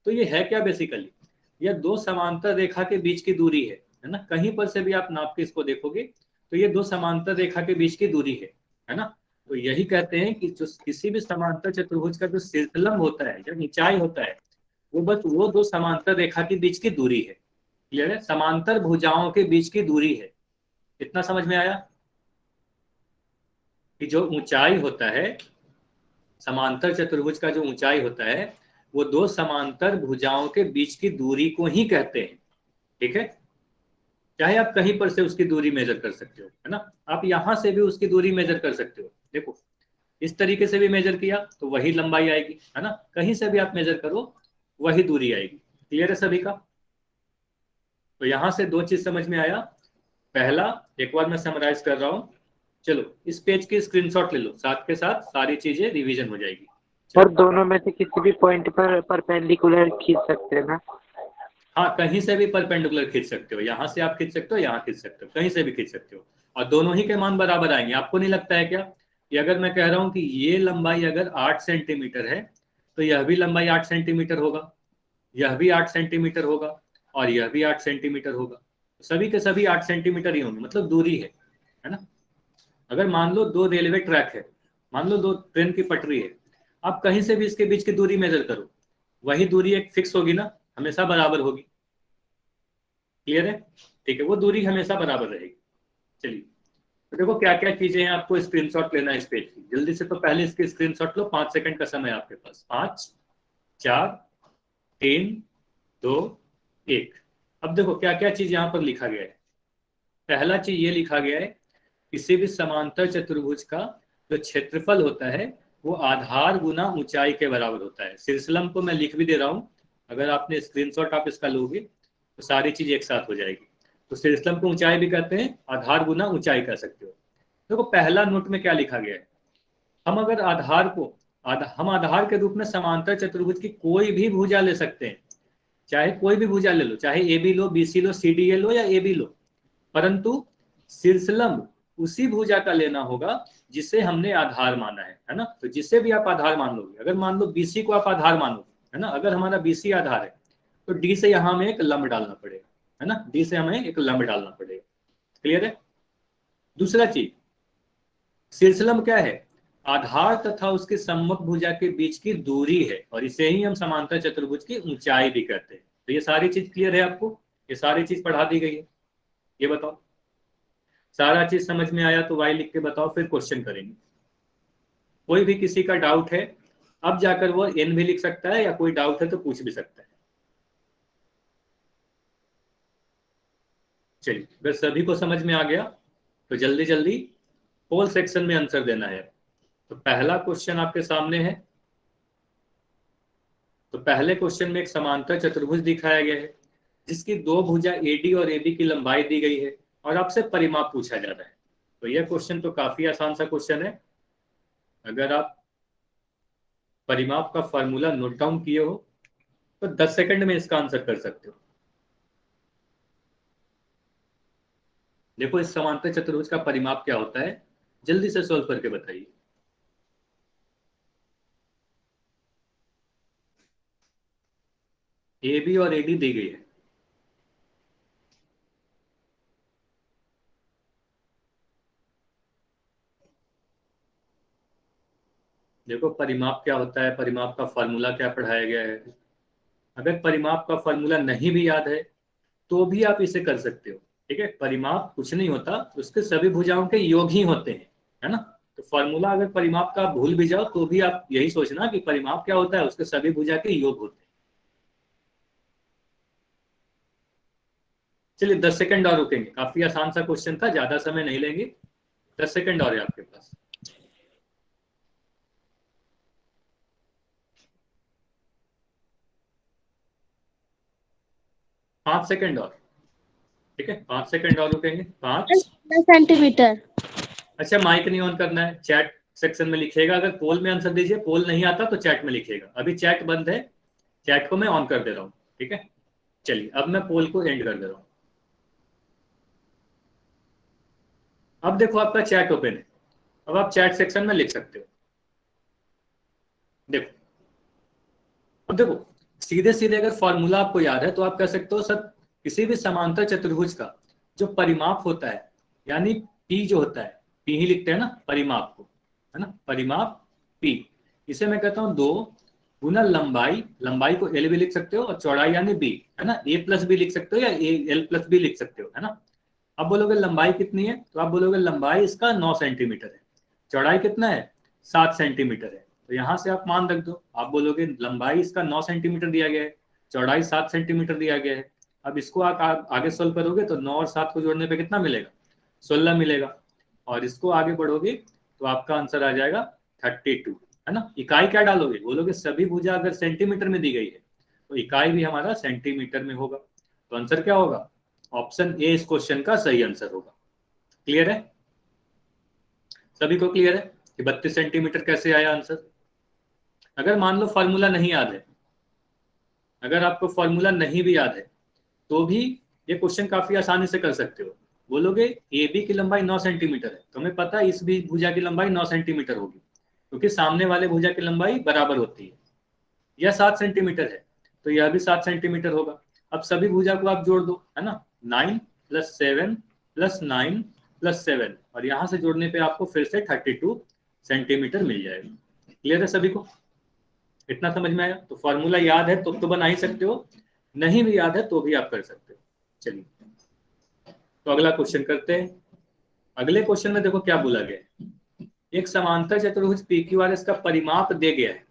तो ये है क्या बेसिकली? यह दो समांतर रेखा के बीच की दूरी है ना। कहीं पर से भी आप नाप के इसको देखोगे तो ये दो समांतर रेखा के बीच की दूरी है ना। तो यही कहते हैं कि जो किसी भी समांतर चतुर्भुज का जो शीर्षलंब होता है, जो ऊंचाई होता है, वो बस वो दो समांतर रेखा के बीच की दूरी है। क्लियर है? समांतर भुजाओं के बीच की दूरी है। इतना समझ में आया कि जो ऊंचाई होता है, समांतर चतुर्भुज का जो ऊंचाई होता है, वो दो समांतर भुजाओं के बीच की दूरी को ही कहते हैं। ठीक है? चाहे आप कहीं पर से उसकी दूरी मेजर कर सकते हो, है ना। आप यहां से भी उसकी दूरी मेजर कर सकते हो। देखो, इस तरीके से भी मेजर किया तो वही लंबाई आएगी, है ना। कहीं से भी आप मेजर करो वही दूरी आएगी। क्लियर है सभी का? तो यहां से दो चीज समझ में आया। पहला, एक बार मैं समराइज कर रहा हूं। चलो इस पेज की स्क्रीनशॉट ले लो, साथ के साथ सारी चीजें रिवीजन हो जाएगी। सर दोनों में से किसी भी पॉइंट पर परपेंडिकुलर खींच सकते हैं ना? हाँ, कहीं से भी परपेंडिकुलर खींच सकते हो। यहाँ से आप खींच सकते हो, यहाँ खींच सकते हो, कहीं से भी खींच सकते हो, और दोनों ही के मान बराबर आएंगे। आपको नहीं लगता है क्या कि अगर मैं कह रहा हूँ कि ये लंबाई अगर 8 सेंटीमीटर है तो यह भी लंबाई 8 सेंटीमीटर होगा, यह भी 8 सेंटीमीटर होगा, और यह भी 8 सेंटीमीटर होगा। सभी के सभी 8 सेंटीमीटर ही होंगे, मतलब दूरी है ना। अगर मान लो दो रेलवे ट्रैक है, मान लो दो ट्रेन की पटरी है, आप कहीं से भी इसके बीच की दूरी मेजर करो, वही दूरी एक फिक्स होगी ना, हमेशा बराबर होगी। क्लियर है? ठीक है, वो दूरी हमेशा बराबर रहेगी। चलिए, तो देखो क्या क्या चीजें हैं, आपको स्क्रीनशॉट लेना है इस पेज की जल्दी से। तो पहले इसकी स्क्रीनशॉट लो, 5 सेकंड का समय आपके पास। 5, 4, 3, 2, 1। अब देखो क्या क्या चीज यहाँ पर लिखा गया है। पहला चीज ये लिखा गया है, किसी भी समांतर चतुर्भुज का जो क्षेत्रफल होता है वो आधार गुना ऊंचाई के बराबर होता है। शीर्षलंब को मैं लिख भी दे रहा हूं, अगर आपने स्क्रीनशॉट आप इसका लोगे तो सारी चीज एक साथ हो जाएगी। तो शीर्षलंब को ऊंचाई भी कहते हैं, आधार गुना ऊंचाई कह सकते हो। देखो पहला नोट में क्या लिखा गया है, हम अगर आधार को हम आधार के रूप में समांतर चतुर्भुज की कोई भी भुजा ले सकते हैं। चाहे कोई भी भुजा ले लो, चाहे ए बी लो, बी सी लो, सी डी ए लो, या ए बी लो, परंतु शीर्षलंब उसी भुजा का लेना होगा जिसे हमने आधार माना है ना। तो जिसे भी आप आधार मान लोगे, अगर मान लो बीसी को आप आधार मानोगे, है ना, अगर हमारा बीसी आधार है तो डी से यहां हमें एक लंब डालना पड़ेगा, है ना, डी से हमें एक लंब डालना पड़ेगा। क्लियर है? दूसरा चीज, शीर्षलंब क्या है? आधार तथा उसके सम्मुख भुजा के बीच की दूरी है, और इसे ही हम समांतर चतुर्भुज की ऊंचाई भी कहते हैं। तो ये सारी चीज क्लियर है आपको? ये सारी चीज पढ़ा दी गई है। ये बताओ, सारा चीज समझ में आया तो वाई लिख के बताओ, फिर क्वेश्चन करेंगे। कोई भी किसी का डाउट है, अब जाकर वो एन भी लिख सकता है, या कोई डाउट है तो पूछ भी सकता है। चलिए, अगर सभी को समझ में आ गया तो जल्दी जल्दी होल सेक्शन में आंसर देना है। तो पहला क्वेश्चन आपके सामने है। तो पहले क्वेश्चन में एक समांतर चतुर्भुज दिखाया गया है जिसकी दो भुजा एडी और एबी की लंबाई दी गई है, और आपसे परिमाप पूछा जा रहा है। तो यह क्वेश्चन तो काफी आसान सा क्वेश्चन है। अगर आप परिमाप का फॉर्मूला नोट डाउन किए हो तो 10 सेकंड में इसका आंसर कर सकते हो। देखो इस समांतर चतुर्भुज का परिमाप क्या होता है, जल्दी से सॉल्व करके बताइए। ए बी और एडी दी गई है। देखो परिमाप क्या होता है, परिमाप का फॉर्मूला क्या पढ़ाया गया है। अगर परिमाप का फॉर्मूला नहीं भी याद है तो भी आप इसे कर सकते हो। ठीक है, परिमाप कुछ नहीं होता, उसके सभी भुजाओं के योग ही होते हैं, है ना। तो फॉर्मूला अगर परिमाप का भूल भी जाओ तो भी आप यही सोचना कि परिमाप क्या होता है, उसके सभी भुजा के योग होते हैं। चलिए 10 सेकंड और रुकेंगे, काफी आसान सा क्वेश्चन था, ज्यादा समय नहीं लेंगे। 10 सेकंड और है आपके पास। 5 सेकंड और। ठीक है, 5 सेकंड और रुकेंगे। 5। 10 सेंटीमीटर। अच्छा, माइक नहीं ऑन करना है, चैट सेक्शन में लिखिएगा। अगर पोल में आंसर दीजिए, पोल नहीं आता तो चैट में लिखिएगा। अभी चैट बंद है, चैट को मैं ऑन कर दे रहा हूँ। ठीक है, चलिए अब मैं पोल को एंड कर दे रहा हूँ। अब देखो आपका चैट ओपन है, अब आप चैट सेक्शन में लिख सकते हो। देखो, अब देखो सीधे सीधे अगर फॉर्मूला आपको याद है तो आप कह सकते हो सर, किसी भी समांतर चतुर्भुज का जो परिमाप होता है, यानी पी जो होता है, पी ही लिखते हैं ना परिमाप को, है ना, परिमाप पी, इसे मैं कहता हूं 2 गुना लंबाई, लंबाई को एल भी लिख सकते हो और चौड़ाई यानी बी, है ना, ए प्लस बी लिख सकते हो या एल प्लस बी लिख सकते हो, है ना। अब बोलोगे लंबाई कितनी है, तो आप बोलोगे लंबाई इसका 9 सेंटीमीटर है, चौड़ाई कितना है 7 सेंटीमीटर है, तो यहां से आप मान रख दो, आप बोलोगे लंबाई इसका 9 सेंटीमीटर दिया गया है, चौड़ाई 7 सेंटीमीटर दिया गया है। अब इसको आप आगे सोल्व करोगे तो 9 और 7 को जोड़ने पे कितना मिलेगा, 16 मिलेगा, और इसको आगे बढ़ोगे तो आपका आंसर आ जाएगा 32, है ना। इकाई क्या डालोगे, बोलोगे सभी भुजा अगर सेंटीमीटर में दी गई है तो इकाई भी हमारा सेंटीमीटर में होगा, तो आंसर क्या होगा, ऑप्शन ए इस क्वेश्चन का सही आंसर होगा। क्लियर है, सभी को क्लियर है कि 32 सेंटीमीटर कैसे आया आंसर। अगर मान लो फॉर्मूला नहीं याद है, अगर आपको फॉर्मूला नहीं भी याद है तो भी ये क्वेश्चन काफी आसानी से कर सकते हो। बोलोगे ए बी की लंबाई 9 सेंटीमीटर है, तुम्हें पता है इस भी भुजा की लंबाई 9 सेंटीमीटर होगी, क्योंकि सामने वाले भुजा की लंबाई बराबर होती है। यह 7 सेंटीमीटर है तो यह भी 7 सेंटीमीटर होगा। अब सभी भुजा को आप जोड़ दो, है ना, 9 + 7 + 9 + 7, और यहां से जोड़ने पे आपको फिर से 32 सेंटीमीटर मिल जाएगा। क्लियर है सभी को, इतना समझ में आया। तो फॉर्मूला याद है तो बना ही सकते हो, नहीं भी याद है तो भी आप कर सकते हो। चलिए तो अगला क्वेश्चन करते हैं। अगले क्वेश्चन में देखो क्या बोला गया है, एक समांतर चतुर्भुज PQRS का परिमाप दे गया है,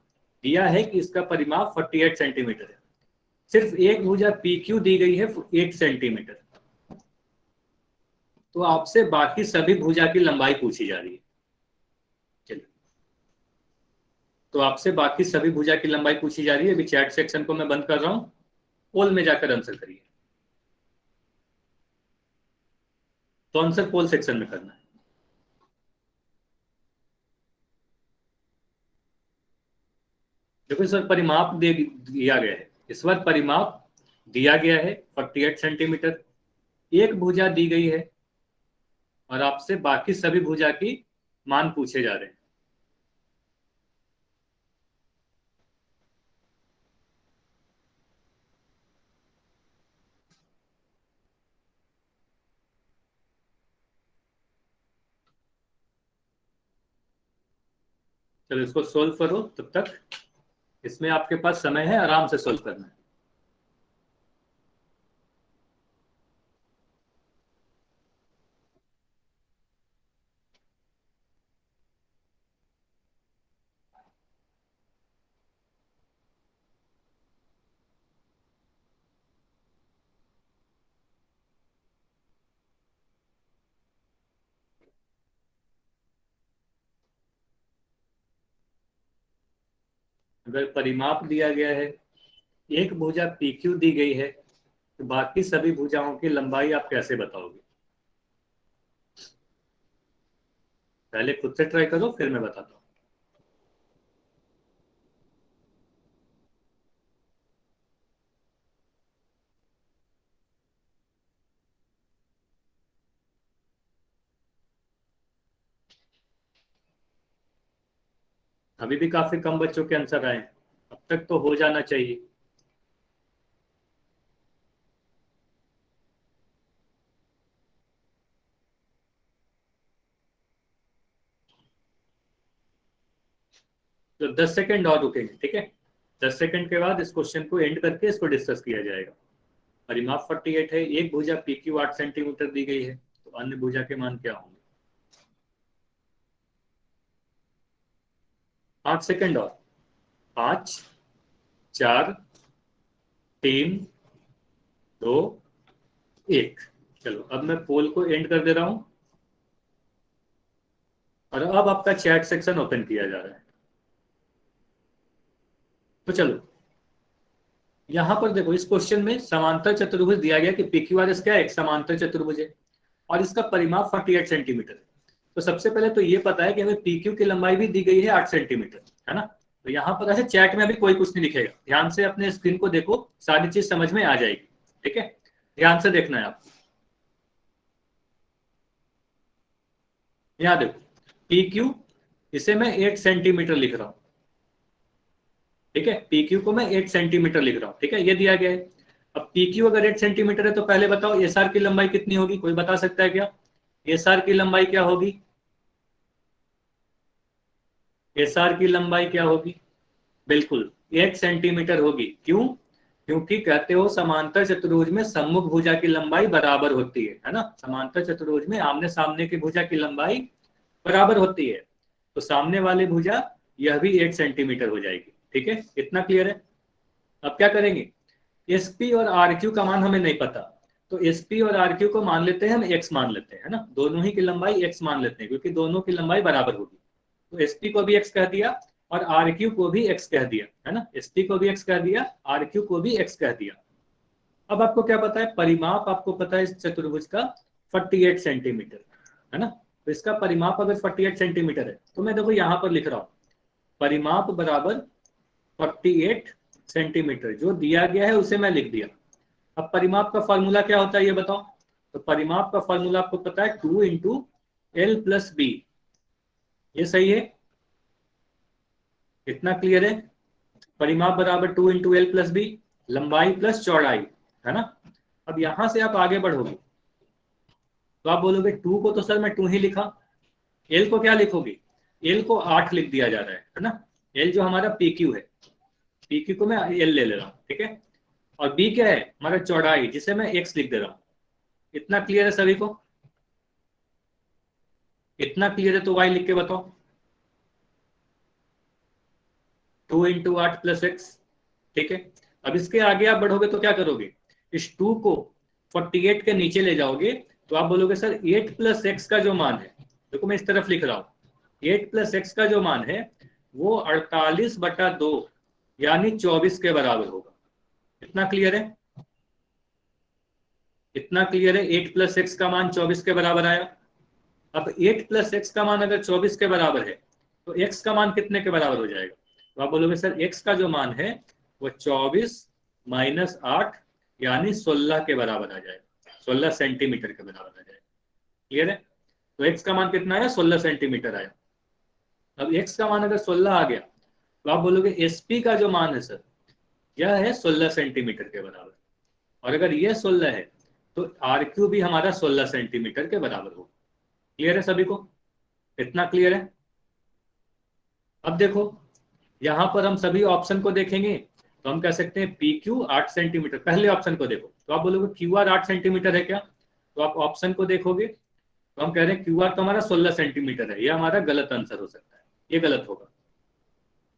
दिया है कि इसका परिमाप 48 सेंटीमीटर है, सिर्फ एक भुजा PQ दी गई है 8 सेंटीमीटर, तो आपसे बाकी सभी भुजा की लंबाई पूछी जा रही है। चलिए तो आपसे बाकी सभी भुजा की लंबाई पूछी जा रही है। अभी चैट सेक्शन को मैं बंद कर रहा हूं, पोल में जाकर आंसर करिए, तो आंसर पोल सेक्शन में करना है। देखो सर परिमाप दिया गया है, इस बार परिमाप दिया गया है 48 सेंटीमीटर, एक भुजा दी गई है और आपसे बाकी सभी भुजा की मान पूछे जा रहे हैं। चलो इसको सोल्व करो, तब तक इसमें आपके पास समय है, आराम से सोल्व करना है। अगर परिमाप दिया गया है, एक भुजा PQ दी गई है, तो बाकी सभी भुजाओं की लंबाई आप कैसे बताओगे, पहले खुद से ट्राई करो फिर मैं बताता हूँ। अभी भी काफी कम बच्चों के आंसर आए, अब तक तो हो जाना चाहिए। तो 10 सेकंड और रुकेंगे, ठीक है, 10 सेकंड के बाद इस क्वेश्चन को एंड करके इसको डिस्कस किया जाएगा। परिमाप 48 है, एक भुजा PQ 8 सेंटीमीटर दी गई है, तो अन्य भुजा के मान क्या होंगे। 5 सेकंड और, 5 4 3 2 1। चलो अब मैं पोल को एंड कर दे रहा हूं और अब आपका चैट सेक्शन ओपन किया जा रहा है। तो चलो यहां पर देखो, इस क्वेश्चन में समांतर चतुर्भुज दिया गया कि PQRS क्या है, एक समांतर चतुर्भुज है और इसका परिमाप 48 सेंटीमीटर है। तो सबसे पहले तो ये पता है कि हमें PQ की लंबाई भी दी गई है 8 सेंटीमीटर, है ना। तो यहाँ पर ऐसे चैट में अभी कोई कुछ नहीं लिखेगा, ध्यान से अपने स्क्रीन को देखो, सारी चीज समझ में आ जाएगी, ठीक है, ध्यान से देखना है आप। यहाँ देखो PQ, इसे मैं 8 सेंटीमीटर लिख रहा हूं, ठीक है, पी क्यू को मैं 8 सेंटीमीटर लिख रहा हूँ, ठीक है, ये दिया गया है। अब पी क्यू अगर 8 सेंटीमीटर है तो पहले बताओ एस आर की लंबाई कितनी होगी, कोई बता सकता है क्या? एस आर की लंबाई क्या होगी? एस आर की लंबाई क्या होगी? बिल्कुल 8 सेंटीमीटर होगी। क्यों? क्योंकि कहते हो समांतर चतुर्भुज में सम्मुख भुजा की लंबाई बराबर होती है ना, समांतर चतुर्भुज में आमने सामने की भुजा की लंबाई बराबर होती है, तो सामने वाली भुजा यह भी 8 सेंटीमीटर हो जाएगी। ठीक है, इतना क्लियर है? अब क्या करेंगे, एसपी और आर क्यू का मान हमें नहीं पता, तो एसपी और आर क्यू को मान लेते हैं हम एक्स मान लेते हैं, है ना, दोनों ही की लंबाई एक्स मान लेते हैं क्योंकि दोनों की लंबाई बराबर होगी। तो एसपी को भी एक्स कह दिया और आर क्यू को भी एक्स कह दिया, है ना, एसपी को भी एक्स कह दिया, आर क्यू को भी एक्स कह दिया। अब आपको क्या पता है, परिमाप आपको पता है इस चतुर्भुज का 48 सेंटीमीटर, है ना, तो इसका परिमाप अगर 48 सेंटीमीटर है तो मैं देखो यहां पर लिख रहा हूं परिमाप बराबर 48 सेंटीमीटर, जो दिया गया है उसे मैं लिख दिया। अब परिमाप का फॉर्मूला क्या होता है ये बताओ, तो परिमाप का फॉर्मूला आपको पता है 2 इंटू एल प्लस बी, ये सही है, इतना क्लियर है? परिमाप बराबर 2 इंटू एल प्लस बी, लंबाई प्लस चौड़ाई, है ना। अब यहां से आप आगे बढ़ोगे तो आप बोलोगे 2 को तो सर मैं 2 ही लिखा, एल को क्या लिखोगे? एल को 8 लिख दिया जा रहा है ना, एल जो हमारा पी क्यू है, पी क्यू को मैं एल ले रहा हूं, ठीक है, और बी क्या है हमारा चौड़ाई, जिसे मैं एक्स लिख दे रहा हूं। इतना क्लियर है सभी को? इतना क्लियर है तो वाई लिख के बताओ, 2 इंटू 8 प्लस एक्स, ठीक है। अब इसके आगे आप बढ़ोगे तो क्या करोगे, इस 2 को 48 के नीचे ले जाओगे तो आप बोलोगे सर 8 प्लस एक्स का जो मान है, देखो मैं इस तरफ लिख रहा हूं, 8 प्लस एक्स का जो मान है वो 48/2 यानी 24 के बराबर होगा। इतना क्लियर है? इतना क्लियर है, 8 प्लस एक्स का मान 24 के बराबर आया। अब 8 प्लस एक्स का मान अगर 24 के बराबर है तो एक्स का मान कितने के बराबर हो जाएगा, तो आप बोलोगे सर एक्स का जो मान है वो 24 माइनस 8 यानी 16 के बराबर आ जाएगा, 16 सेंटीमीटर के बराबर आ जाएगा। क्लियर है? तो एक्स का मान कितना आया, 16 सेंटीमीटर आया। अब एक्स का मान अगर 16 आ गया तो आप बोलोगे एसपी का जो मान है सर यह है 16 सेंटीमीटर के बराबर, और अगर यह 16 है तो आर क्यू भी हमारा 16 सेंटीमीटर के बराबर होगा। क्लियर है सभी को? इतना क्लियर है? अब देखो यहां पर हम सभी ऑप्शन को देखेंगे तो हम कह सकते हैं पी क्यू 8 सेंटीमीटर, पहले ऑप्शन को देखो तो आप बोलोगे क्यू आर 8 सेंटीमीटर है क्या, तो आप ऑप्शन को देखोगे तो हम कह रहे हैं क्यू आर तो हमारा 16 सेंटीमीटर है, यह हमारा गलत आंसर हो सकता है, ये गलत होगा।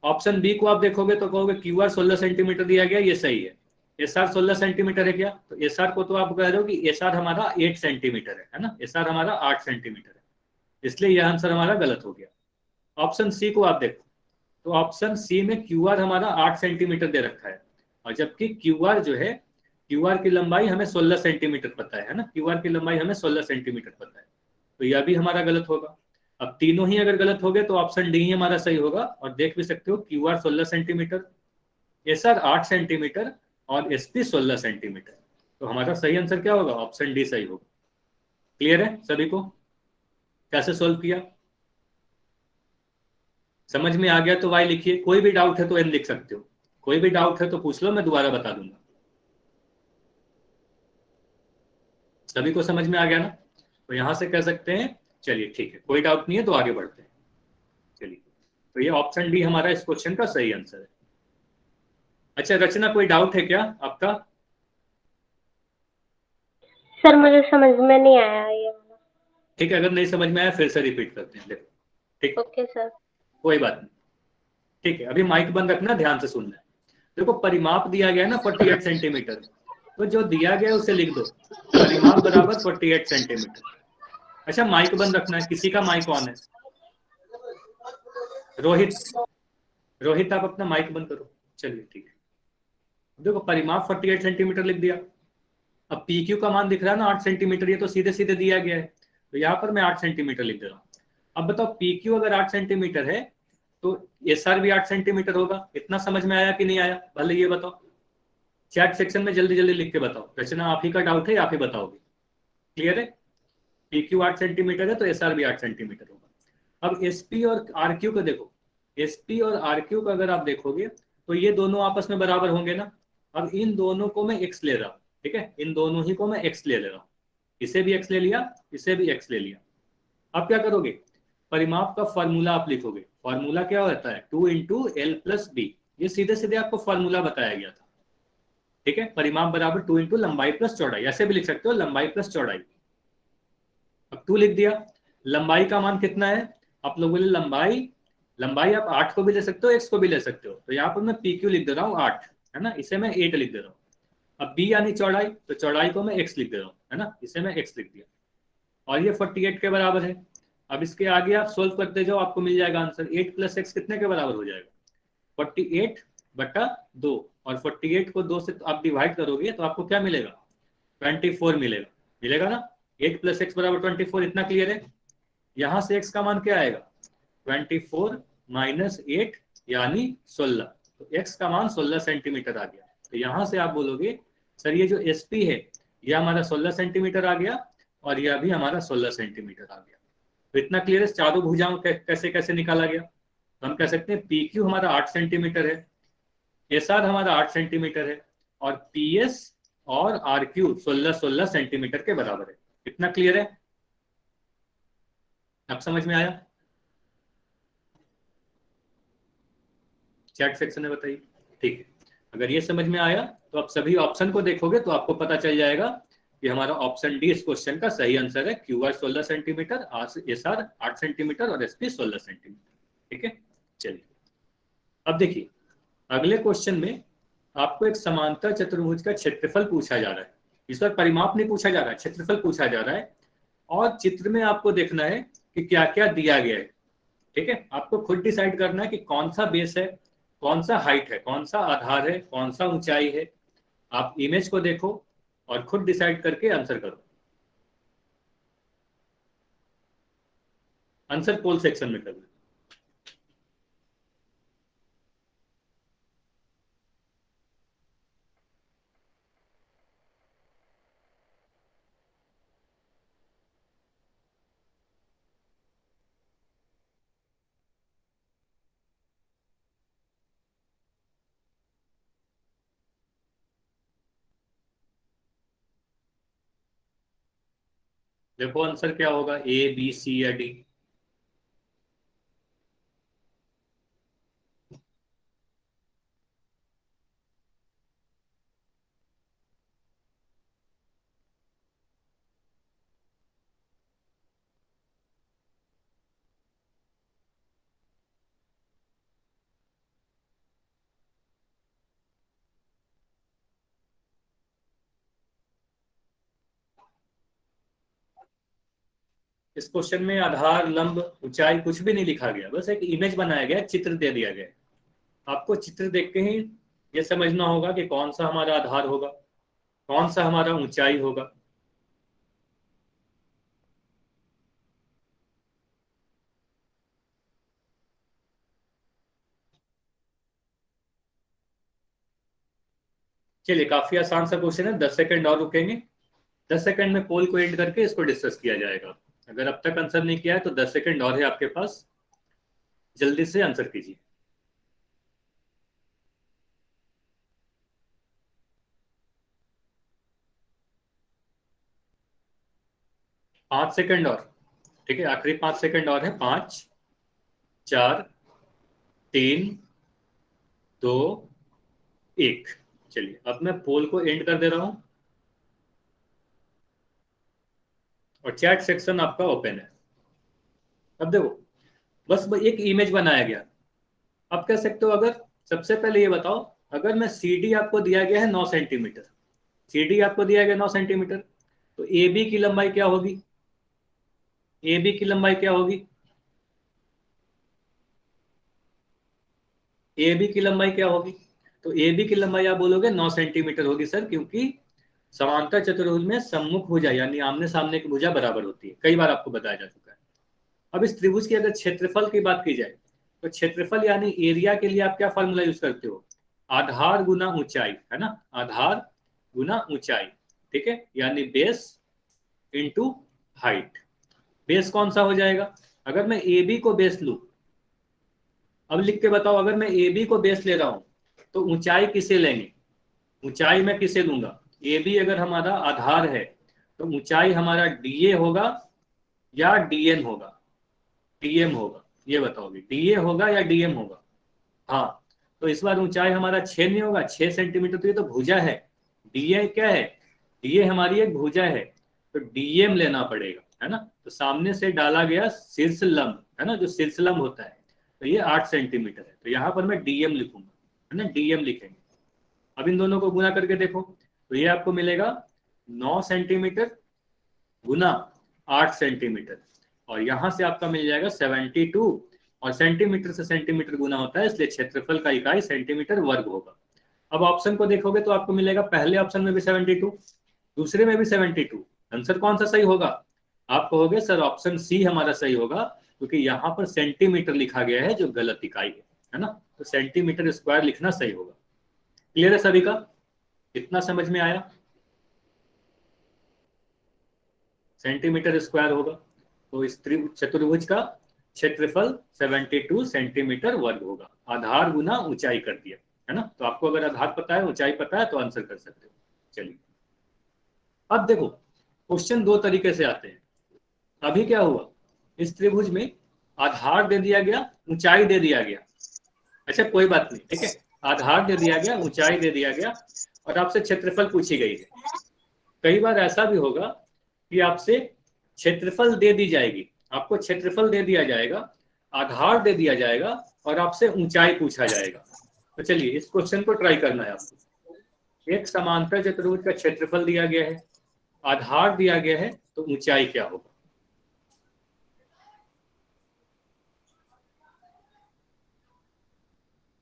ऑप्शन बी को आप देखोगे तो कहोगे क्यू आर 16 सेंटीमीटर दिया गया, ये सही है। एस आर 16 सेंटीमीटर है क्या, तो एस आर को तो आप कह रहे हो कि एस आर हमारा 8 सेंटीमीटर है ना, एस आर हमारा 8 सेंटीमीटर है, इसलिए यह आंसर हमारा गलत हो गया। ऑप्शन सी को आप देखो तो ऑप्शन सी में क्यू आर हमारा 8 सेंटीमीटर दे रखा है, और जबकि क्यू आर जो है, क्यू आर की लंबाई हमें 16 सेंटीमीटर पता है ना, क्यू आर की लंबाई हमें 16 सेंटीमीटर पता है, तो यह भी हमारा गलत होगा। अब तीनों ही अगर गलत हो गए तो ऑप्शन डी ही हमारा सही होगा, और देख भी सकते हो Q R 16 centimetre, S R 8 centimetre और एस पी 16 सेंटीमीटर, तो हमारा सही आंसर क्या होगा, ऑप्शन डी सही होगा। क्लियर है सभी को? कैसे सोल्व किया, समझ में आ गया तो वाई लिखिए, कोई भी डाउट है तो एन लिख सकते हो, कोई भी डाउट है तो पूछ लो, मैं दोबारा बता दूंगा। सभी को समझ में आ गया ना, तो यहां से कह सकते हैं चलिए ठीक है, कोई डाउट नहीं है तो आगे बढ़ते हैं। चलिए, तो ये ऑप्शन डी हमारा इस क्वेश्चन का सही आंसर है। अच्छा रचना, कोई डाउट है क्या आपका? सर मुझे समझ में नहीं आया ये वाला। ठीक है, अगर नहीं समझ में आया फिर से रिपीट करते हैं, देखो ठीक, ओके सर। कोई बात नहीं, ठीक है, अभी माइक बंद रखना, ध्यान से सुनना है। देखो परिमाप दिया गया है ना 48 सेंटीमीटर, तो जो दिया गया है उसे लिख दो, परिमाप बराबर 48 सेंटीमीटर। अच्छा माइक बंद रखना है, किसी का माइक ऑन है? रोहित, रोहित आप अपना माइक बंद करो। चलिए ठीक है, देखो परिमाप 48 सेंटीमीटर लिख दिया। अब पी क्यू का मान दिख रहा है ना 8 सेंटीमीटर, ये तो सीधे सीधे दिया गया है, तो यहाँ पर मैं 8 सेंटीमीटर लिख दे रहा हूँ। अब बताओ पी क्यू अगर 8 सेंटीमीटर है तो एस आर भी 8 सेंटीमीटर होगा। इतना समझ में आया कि नहीं आया, भले ये बताओ, चैट सेक्शन में जल्दी जल्दी लिख के बताओ। रचना आप ही का डाउट है, आप ही बताओगे। क्लियर है? पी क्यू 8 सेंटीमीटर है तो एस आर भी 8 सेंटीमीटर होगा। अब एस पी और आर क्यू को देखो, एस पी और आर क्यू का अगर आप देखोगे तो ये दोनों आपस में बराबर होंगे ना। अब इन दोनों को मैं x ले रहा हूं, ठीक है, इन दोनों ही को मैं x ले रहा हूं, इसे भी x ले लिया, इसे भी x ले लिया। अब क्या करोगे, परिमाप का फॉर्मूला आप लिखोगे। फॉर्मूला क्या होता है, 2 इंटू एल प्लस बी। ये सीधे सीधे आपको फॉर्मूला बताया गया था, ठीक है। परिमाप बराबर 2 इंटू लंबाई प्लस चौड़ाई, ऐसे भी लिख सकते हो, लंबाई प्लस चौड़ाई। अब 2 लिख दिया। लंबाई का मान कितना है, आप लोगों ने लंबाई, लंबाई आप 8 को भी ले सकते हो, x को भी ले सकते हो, तो यहाँ पर मैं पी क्यू लिख दे रहा हूँ 8, है ना, इसे मैं 8 लिख दे रहा हूँ। अब b यानी चौड़ाई, तो चौड़ाई को मैं x लिख दे रहा हूँ, है ना, इसे मैं x लिख दिया, और ये 48 के बराबर है। अब इसके आगे आप सोल्व करते जाओ, आपको मिल जाएगा आंसर। 8 प्लस एक्स कितने के बराबर हो जाएगा, 48/2, और 48 को 2 से तो आप डिवाइड करोगे तो आपको क्या मिलेगा, 24 मिलेगा, मिलेगा ना। 8 प्लस एक्स बराबर 24, इतना क्लियर है। यहां से x का मान क्या आएगा, 24 माइनस 8 यानी 16, तो x का मान 16 सेंटीमीटर आ गया। तो यहां से आप बोलोगे सर ये जो SP है ये हमारा 16 सेंटीमीटर आ गया, और यह भी हमारा 16 सेंटीमीटर आ गया। तो इतना क्लियर है, चारों भुजाओं कैसे कैसे निकाला गया। तो हम कह सकते हैं PQ हमारा 8 सेंटीमीटर है, SR हमारा 8 सेंटीमीटर है, और PS और RQ 16-16 सेंटीमीटर के बराबर है। इतना क्लियर है, अब समझ में आया। चैट सेक्शन में बताइए, ठीक है। अगर ये समझ में आया तो आप सभी ऑप्शन को देखोगे तो आपको पता चल जाएगा कि हमारा ऑप्शन डी इस क्वेश्चन का सही आंसर है। QR 16 सेंटीमीटर, SR 8 सेंटीमीटर और SP 16 सेंटीमीटर, ठीक है। चलिए अब देखिए, अगले क्वेश्चन में आपको एक समांतर चतुर्भुज का क्षेत्रफल पूछा जा रहा है। इस बार परिमाप नहीं पूछा जा रहा है, क्षेत्रफल पूछा जा रहा है, और चित्र में आपको देखना है कि क्या क्या दिया गया है, ठीक है। आपको खुद डिसाइड करना है कि कौन सा बेस है, कौन सा हाइट है, कौन सा आधार है, कौन सा ऊंचाई है। आप इमेज को देखो और खुद डिसाइड करके आंसर करो। आंसर पोल सेक्शन में करो। देखो आंसर क्या होगा, A, B, C या D। इस क्वेश्चन में आधार, लंब, ऊंचाई कुछ भी नहीं लिखा गया, बस एक इमेज बनाया गया, चित्र दे दिया गया। आपको चित्र देख के ही ये समझना होगा कि कौन सा हमारा आधार होगा, कौन सा हमारा ऊंचाई होगा। चलिए काफी आसान सा क्वेश्चन है, 10 सेकंड और रुकेंगे। 10 सेकंड में पोल को एंड करके इसको डिस्कस किया जाएगा। अगर अब तक आंसर नहीं किया है तो 10 सेकंड और है आपके पास, जल्दी से आंसर कीजिए। 5 सेकंड और, ठीक है, आखिरी 5 सेकंड और है। 5, 4, 3, 2, 1। चलिए अब मैं पोल को एंड कर दे रहा हूं, और चैट सेक्शन आपका ओपन है। अब देखो, बस एक इमेज बनाया गया। अब कह सकते हो, अगर सबसे पहले ये बताओ, अगर मैं CD आपको दिया गया है 9 सेंटीमीटर, CD आपको दिया गया 9 सेंटीमीटर, तो AB की लंबाई क्या होगी, AB की लंबाई क्या होगी, AB की लंबाई क्या होगी। तो AB की लंबाई आप बोलोगे 9 सेंटीमीटर होगी सर, क्योंकि समांतर चतुर्भुज में सम्मुख भुजा यानी आमने सामने की भुजा बराबर होती है, कई बार आपको बताया जा चुका है। अब इस त्रिभुज की अगर क्षेत्रफल की बात की जाए, तो क्षेत्रफल यानी एरिया के लिए आप क्या फॉर्मूला यूज करते हो, आधार गुना ऊंचाई, है ना, आधार गुना ऊंचाई, ठीक है, यानी बेस इंटू हाइट। बेस कौन सा हो जाएगा, अगर मैं AB को बेस लू, अब लिख के बताओ, अगर मैं AB को बेस ले रहा हूं तो ऊंचाई किसे लेंगे, ऊंचाई में किसे दूंगा, ए बी अगर हमारा आधार है तो ऊंचाई हमारा डीए होगा या डीएन होगा, डीएम होगा, ये बताओगे डीए होगा या डीएम होगा। हाँ, तो इस बार ऊंचाई हमारा 6 नहीं होगा, 6 सेंटीमीटर, तो ये तो भुजा है। डीए क्या है, डीए हमारी एक भुजा है, तो डीएम लेना पड़ेगा, है ना। तो सामने से डाला गया शीर्ष लंब, है ना, जो शीर्ष लंब होता है, तो ये 8 सेंटीमीटर है, तो यहाँ पर मैं डीएम लिखूंगा, है ना, डीएम लिखेंगे। अब इन दोनों को गुना करके देखो, तो ये आपको मिलेगा 9 सेंटीमीटर गुना 8 सेंटीमीटर, और यहां से आपका मिल जाएगा 72, और सेंटीमीटर से सेंटीमीटर गुना होता है, इसलिए क्षेत्रफल का इकाई सेंटीमीटर वर्ग होगा। अब ऑप्शन को देखोगे तो आपको मिलेगा पहले ऑप्शन में भी 72, दूसरे में भी 72, आंसर कौन सा सही होगा। आप कहोगे सर ऑप्शन सी हमारा सही होगा, क्योंकि यहाँ पर सेंटीमीटर लिखा गया है जो गलत इकाई है ना, तो सेंटीमीटर स्क्वायर लिखना सही होगा। क्लियर है सभी का, इतना समझ में आया, सेंटीमीटर स्क्वायर होगा, तो इस चतुर्भुज का क्षेत्रफल 72 सेंटीमीटर वर्ग होगा। आधार गुना ऊंचाई कर दिया, है ना, तो आपको अगर आधार पता है ऊंचाई पता है तो आंसर कर सकते हो। चलिए अब देखो क्वेश्चन दो तरीके से आते हैं। अभी क्या हुआ, इस त्रिभुज में आधार दे दिया गया, ऊंचाई दे दिया गया, अच्छा कोई बात नहीं, ठीक है, आधार दे दिया गया, ऊंचाई दे दिया गया, और आपसे क्षेत्रफल पूछी गई है। कई बार ऐसा भी होगा कि आपसे क्षेत्रफल दे दी जाएगी, आपको क्षेत्रफल दे दिया जाएगा, आधार दे दिया जाएगा, और आपसे ऊंचाई पूछा जाएगा। तो चलिए इस क्वेश्चन को ट्राई करना है आपको। एक समांतर चतुर्भुज का क्षेत्रफल दिया गया है, आधार दिया गया है, तो ऊंचाई क्या होगा।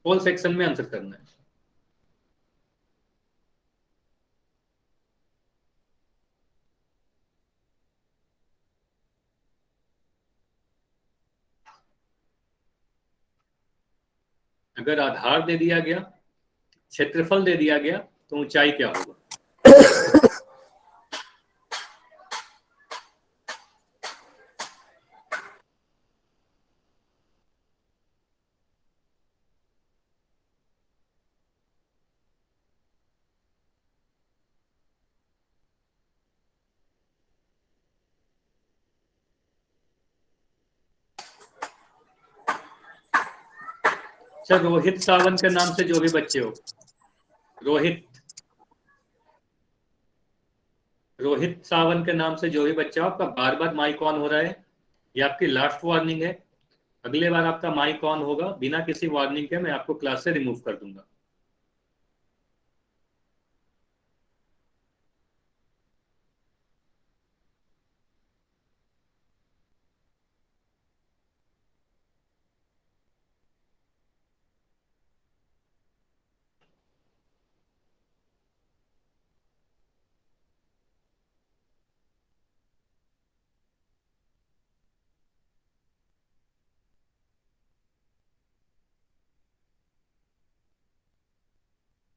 पोल सेक्शन में आंसर करना है। अगर आधार दे दिया गया, क्षेत्रफल दे दिया गया, तो ऊंचाई क्या होगा। सर रोहित सावंत के नाम से जो भी बच्चे हो, रोहित सावंत के नाम से जो भी बच्चा हो, आपका बार बार माइक ऑन हो रहा है, ये आपकी लास्ट वार्निंग है। अगले बार आपका माइक ऑन होगा बिना किसी वार्निंग के, मैं आपको क्लास से रिमूव कर दूंगा।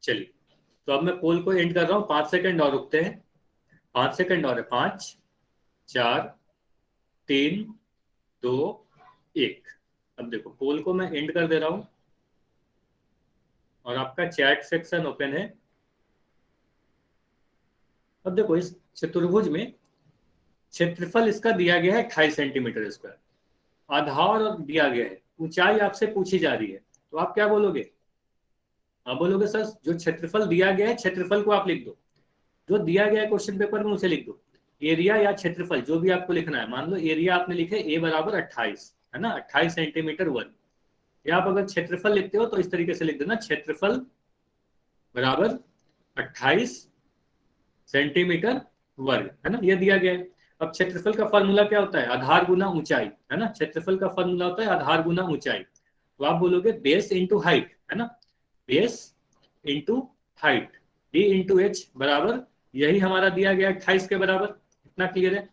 चलिए तो अब मैं पोल को एंड कर रहा हूं, 5 सेकंड और रुकते हैं, 5 सेकंड और है, 5 4 3 2 1। अब देखो पोल को मैं एंड कर दे रहा हूं, और आपका चैट सेक्शन ओपन है। अब देखो इस चतुर्भुज में क्षेत्रफल इसका दिया गया है 28 सेंटीमीटर स्क्वायर, आधार दिया गया है, ऊंचाई आपसे पूछी जा रही है, तो आप क्या बोलोगे। आप बोलोगे सर जो क्षेत्रफल दिया गया है क्षेत्रफल को आप लिख दो, जो दिया गया है क्वेश्चन पेपर में उसे लिख दो, एरिया या क्षेत्रफल जो भी आपको लिखना है। मान लो एरिया आपने लिखे ए बराबर 28, है ना, 28 सेंटीमीटर वर्ग, या आप अगर क्षेत्रफल लिखते हो तो इस तरीके से लिख देना, क्षेत्रफल बराबर 28 सेंटीमीटर वर्ग, है ना, ये दिया गया है। अब क्षेत्रफल का फॉर्मूला क्या होता है, आधार गुना ऊंचाई, है ना, क्षेत्रफल का फॉर्मूला होता है आधार गुना ऊंचाई, तो आप बोलोगे बेस इंटू हाइट, है ना, base into height, D into H बराबर, यही हमारा दिया गया 28 के बराबर, इतना क्लियर है।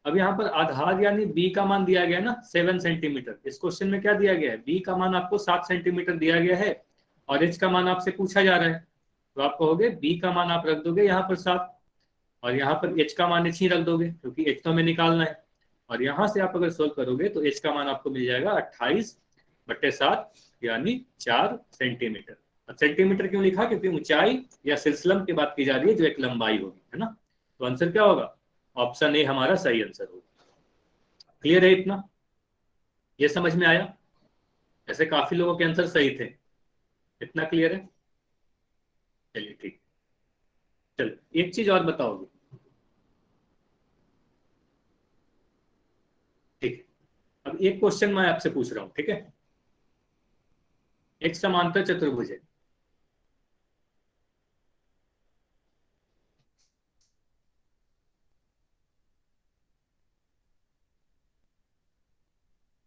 अब यहाँ पर आधार यानी बी का मान दिया गया ना 7 सेंटीमीटर, इस क्वेश्चन में क्या दिया गया है, बी का मान आपको 7 सेंटीमीटर दिया गया है, और एच का मान आपसे पूछा जा रहा है, तो आप कहोगे बी का मान आप रख दोगे यहाँ पर 7, और यहाँ पर एच का मान एच ही रख दोगे, क्योंकि एच तो हमें निकालना है, और यहाँ से आप अगर सोल्व करोगे तो एच का मान आपको मिल जाएगा 28/7 यानी 4 सेंटीमीटर। सेंटीमीटर क्यों लिखा? क्योंकि ऊंचाई या सिलसिलम की बात की जा रही है जो एक लंबाई होगी, है ना। तो आंसर क्या होगा? ऑप्शन ए हमारा सही आंसर होगा। क्लियर है इतना? ये समझ में आया? ऐसे काफी लोगों के आंसर सही थे। इतना क्लियर है? चलिए ठीक। चलो एक चीज और बताओगे। ठीक है, अब एक क्वेश्चन मैं आपसे पूछ रहा हूं, ठीक है। एक समांतर चतुर्भुज है,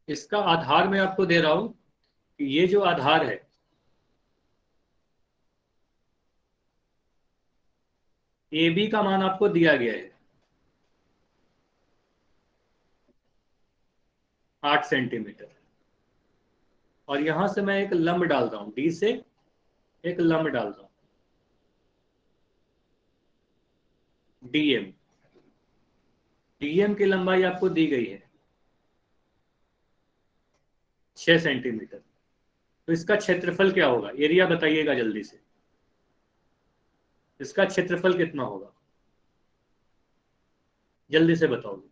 इसका आधार मैं आपको दे रहा हूं कि ये जो आधार है ए बी का मान आपको दिया गया है 8 सेंटीमीटर, और यहां से मैं एक लंब डाल रहा हूं, डी से एक लंब डाल रहा हूं डीएम। डीएम की लंबाई आपको दी गई है 6 सेंटीमीटर। तो इसका क्षेत्रफल क्या होगा? एरिया बताइएगा जल्दी से। इसका क्षेत्रफल कितना होगा? जल्दी से बताओगे।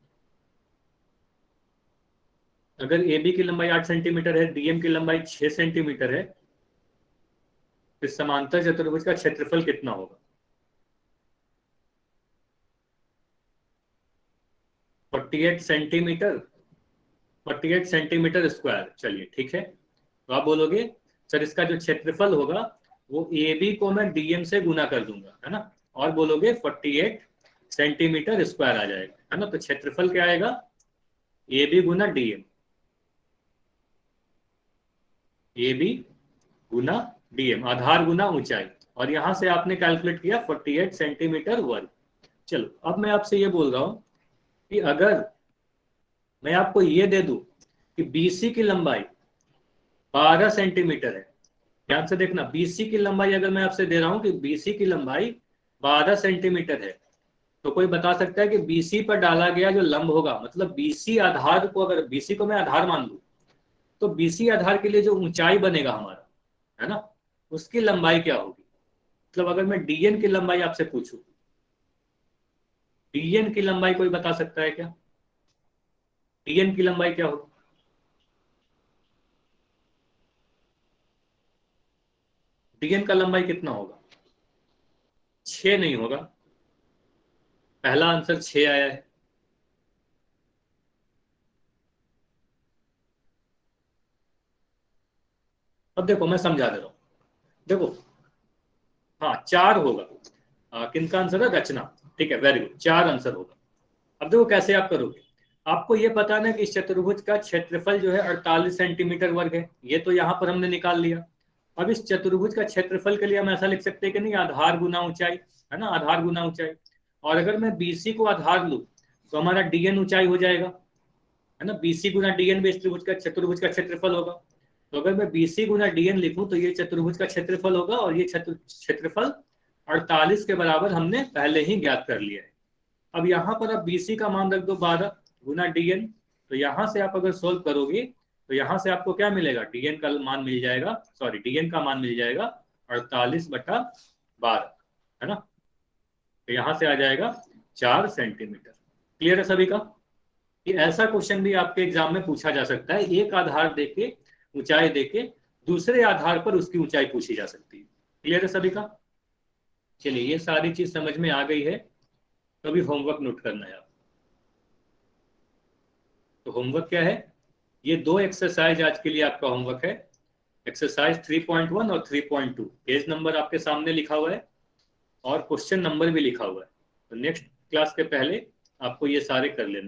अगर ए बी की लंबाई 8 सेंटीमीटर है, डीएम की लंबाई 6 सेंटीमीटर है, तो इस समांतर चतुर्भुज का क्षेत्रफल कितना होगा? 48 सेंटीमीटर, 48 सेंटीमीटर स्क्वायर। चलिए ठीक है, तो आप बोलोगे सर इसका जो क्षेत्रफल होगा वो ए बी को मैं डीएम से गुना कर दूंगा, है ना, और बोलोगे 48 सेंटीमीटर स्क्वायर आ जाएगा, है ना। तो क्षेत्रफल क्या आएगा? ए बी गुना डीएम, ए बी गुना डीएम, आधार गुना ऊंचाई, और यहां से आपने कैलकुलेट किया 48 सेंटीमीटर वर्ग। चलो अब मैं आपसे ये बोल रहा हूं कि अगर मैं आपको ये दे दूं कि बीसी की लंबाई 12 सेंटीमीटर है, ध्यान से देखना, बीसी की लंबाई अगर मैं आपसे दे रहा हूं कि बीसी की लंबाई 12 सेंटीमीटर है, तो कोई बता सकता है कि बीसी पर डाला गया जो लंब होगा, मतलब बीसी आधार को, अगर बीसी को मैं आधार मान लूं, तो बीसी आधार के लिए जो ऊंचाई बनेगा हमारा, है ना, उसकी लंबाई क्या होगी? मतलब अगर मैं डीएन की लंबाई आपसे पूछूं, डीएन की लंबाई कोई बता सकता है क्या? डीएन की लंबाई क्या होगी? डीएन का लंबाई कितना होगा? 6 नहीं होगा, पहला आंसर 6 आया है। अब देखो मैं समझा दे रहा हूं, देखो, हाँ 4 होगा। किनका आंसर है? रचना। ठीक है, वेरी गुड, 4 आंसर होगा। अब देखो कैसे आप करोगे। आपको ये पता ना कि इस चतुर्भुज का क्षेत्रफल जो है 48 सेंटीमीटर वर्ग है, ये तो यहाँ पर हमने निकाल लिया। अब इस चतुर्भुज का क्षेत्रफल के लिए हम ऐसा लिख सकते हैं कि नहीं, आधार गुना ऊंचाई, है ना, आधार गुना ऊंचाई। और अगर मैं बीसी को आधार लूं तो हमारा डीएन ऊंचाई हो जाएगा, है ना, बीसी गुना डीएन भी चतुर्भुज का क्षेत्रफल होगा। तो अगर मैं बीसी गुना डीएन लिखूं तो ये चतुर्भुज का क्षेत्रफल होगा, और ये क्षेत्रफल 48 के बराबर हमने पहले ही ज्ञात कर लिया है। अब यहाँ पर आप बीसी का मान रख दो 12 गुना डीएन, तो यहाँ से आप अगर सोल्व करोगे तो यहाँ से आपको क्या मिलेगा? डीएन का मान मिल जाएगा, सॉरी डीएन का मान मिल जाएगा 48/12, है ना। तो यहाँ से आ जाएगा 4 सेंटीमीटर। क्लियर है सभी का? कि ऐसा क्वेश्चन भी आपके एग्जाम में पूछा जा सकता है, एक आधार देके ऊंचाई देके दूसरे आधार पर उसकी ऊंचाई पूछी जा सकती है। क्लियर है सभी का? चलिए ये सारी चीज समझ में आ गई है, तो अभी होमवर्क नोट करना है आप। तो होमवर्क क्या है? ये 2 एक्सरसाइज आज के लिए आपका होमवर्क है, एक्सरसाइज 3.1 और 3.2। पेज नंबर आपके सामने लिखा हुआ है और क्वेश्चन नंबर भी लिखा हुआ है। तो नेक्स्ट क्लास के पहले आपको ये सारे कर लेने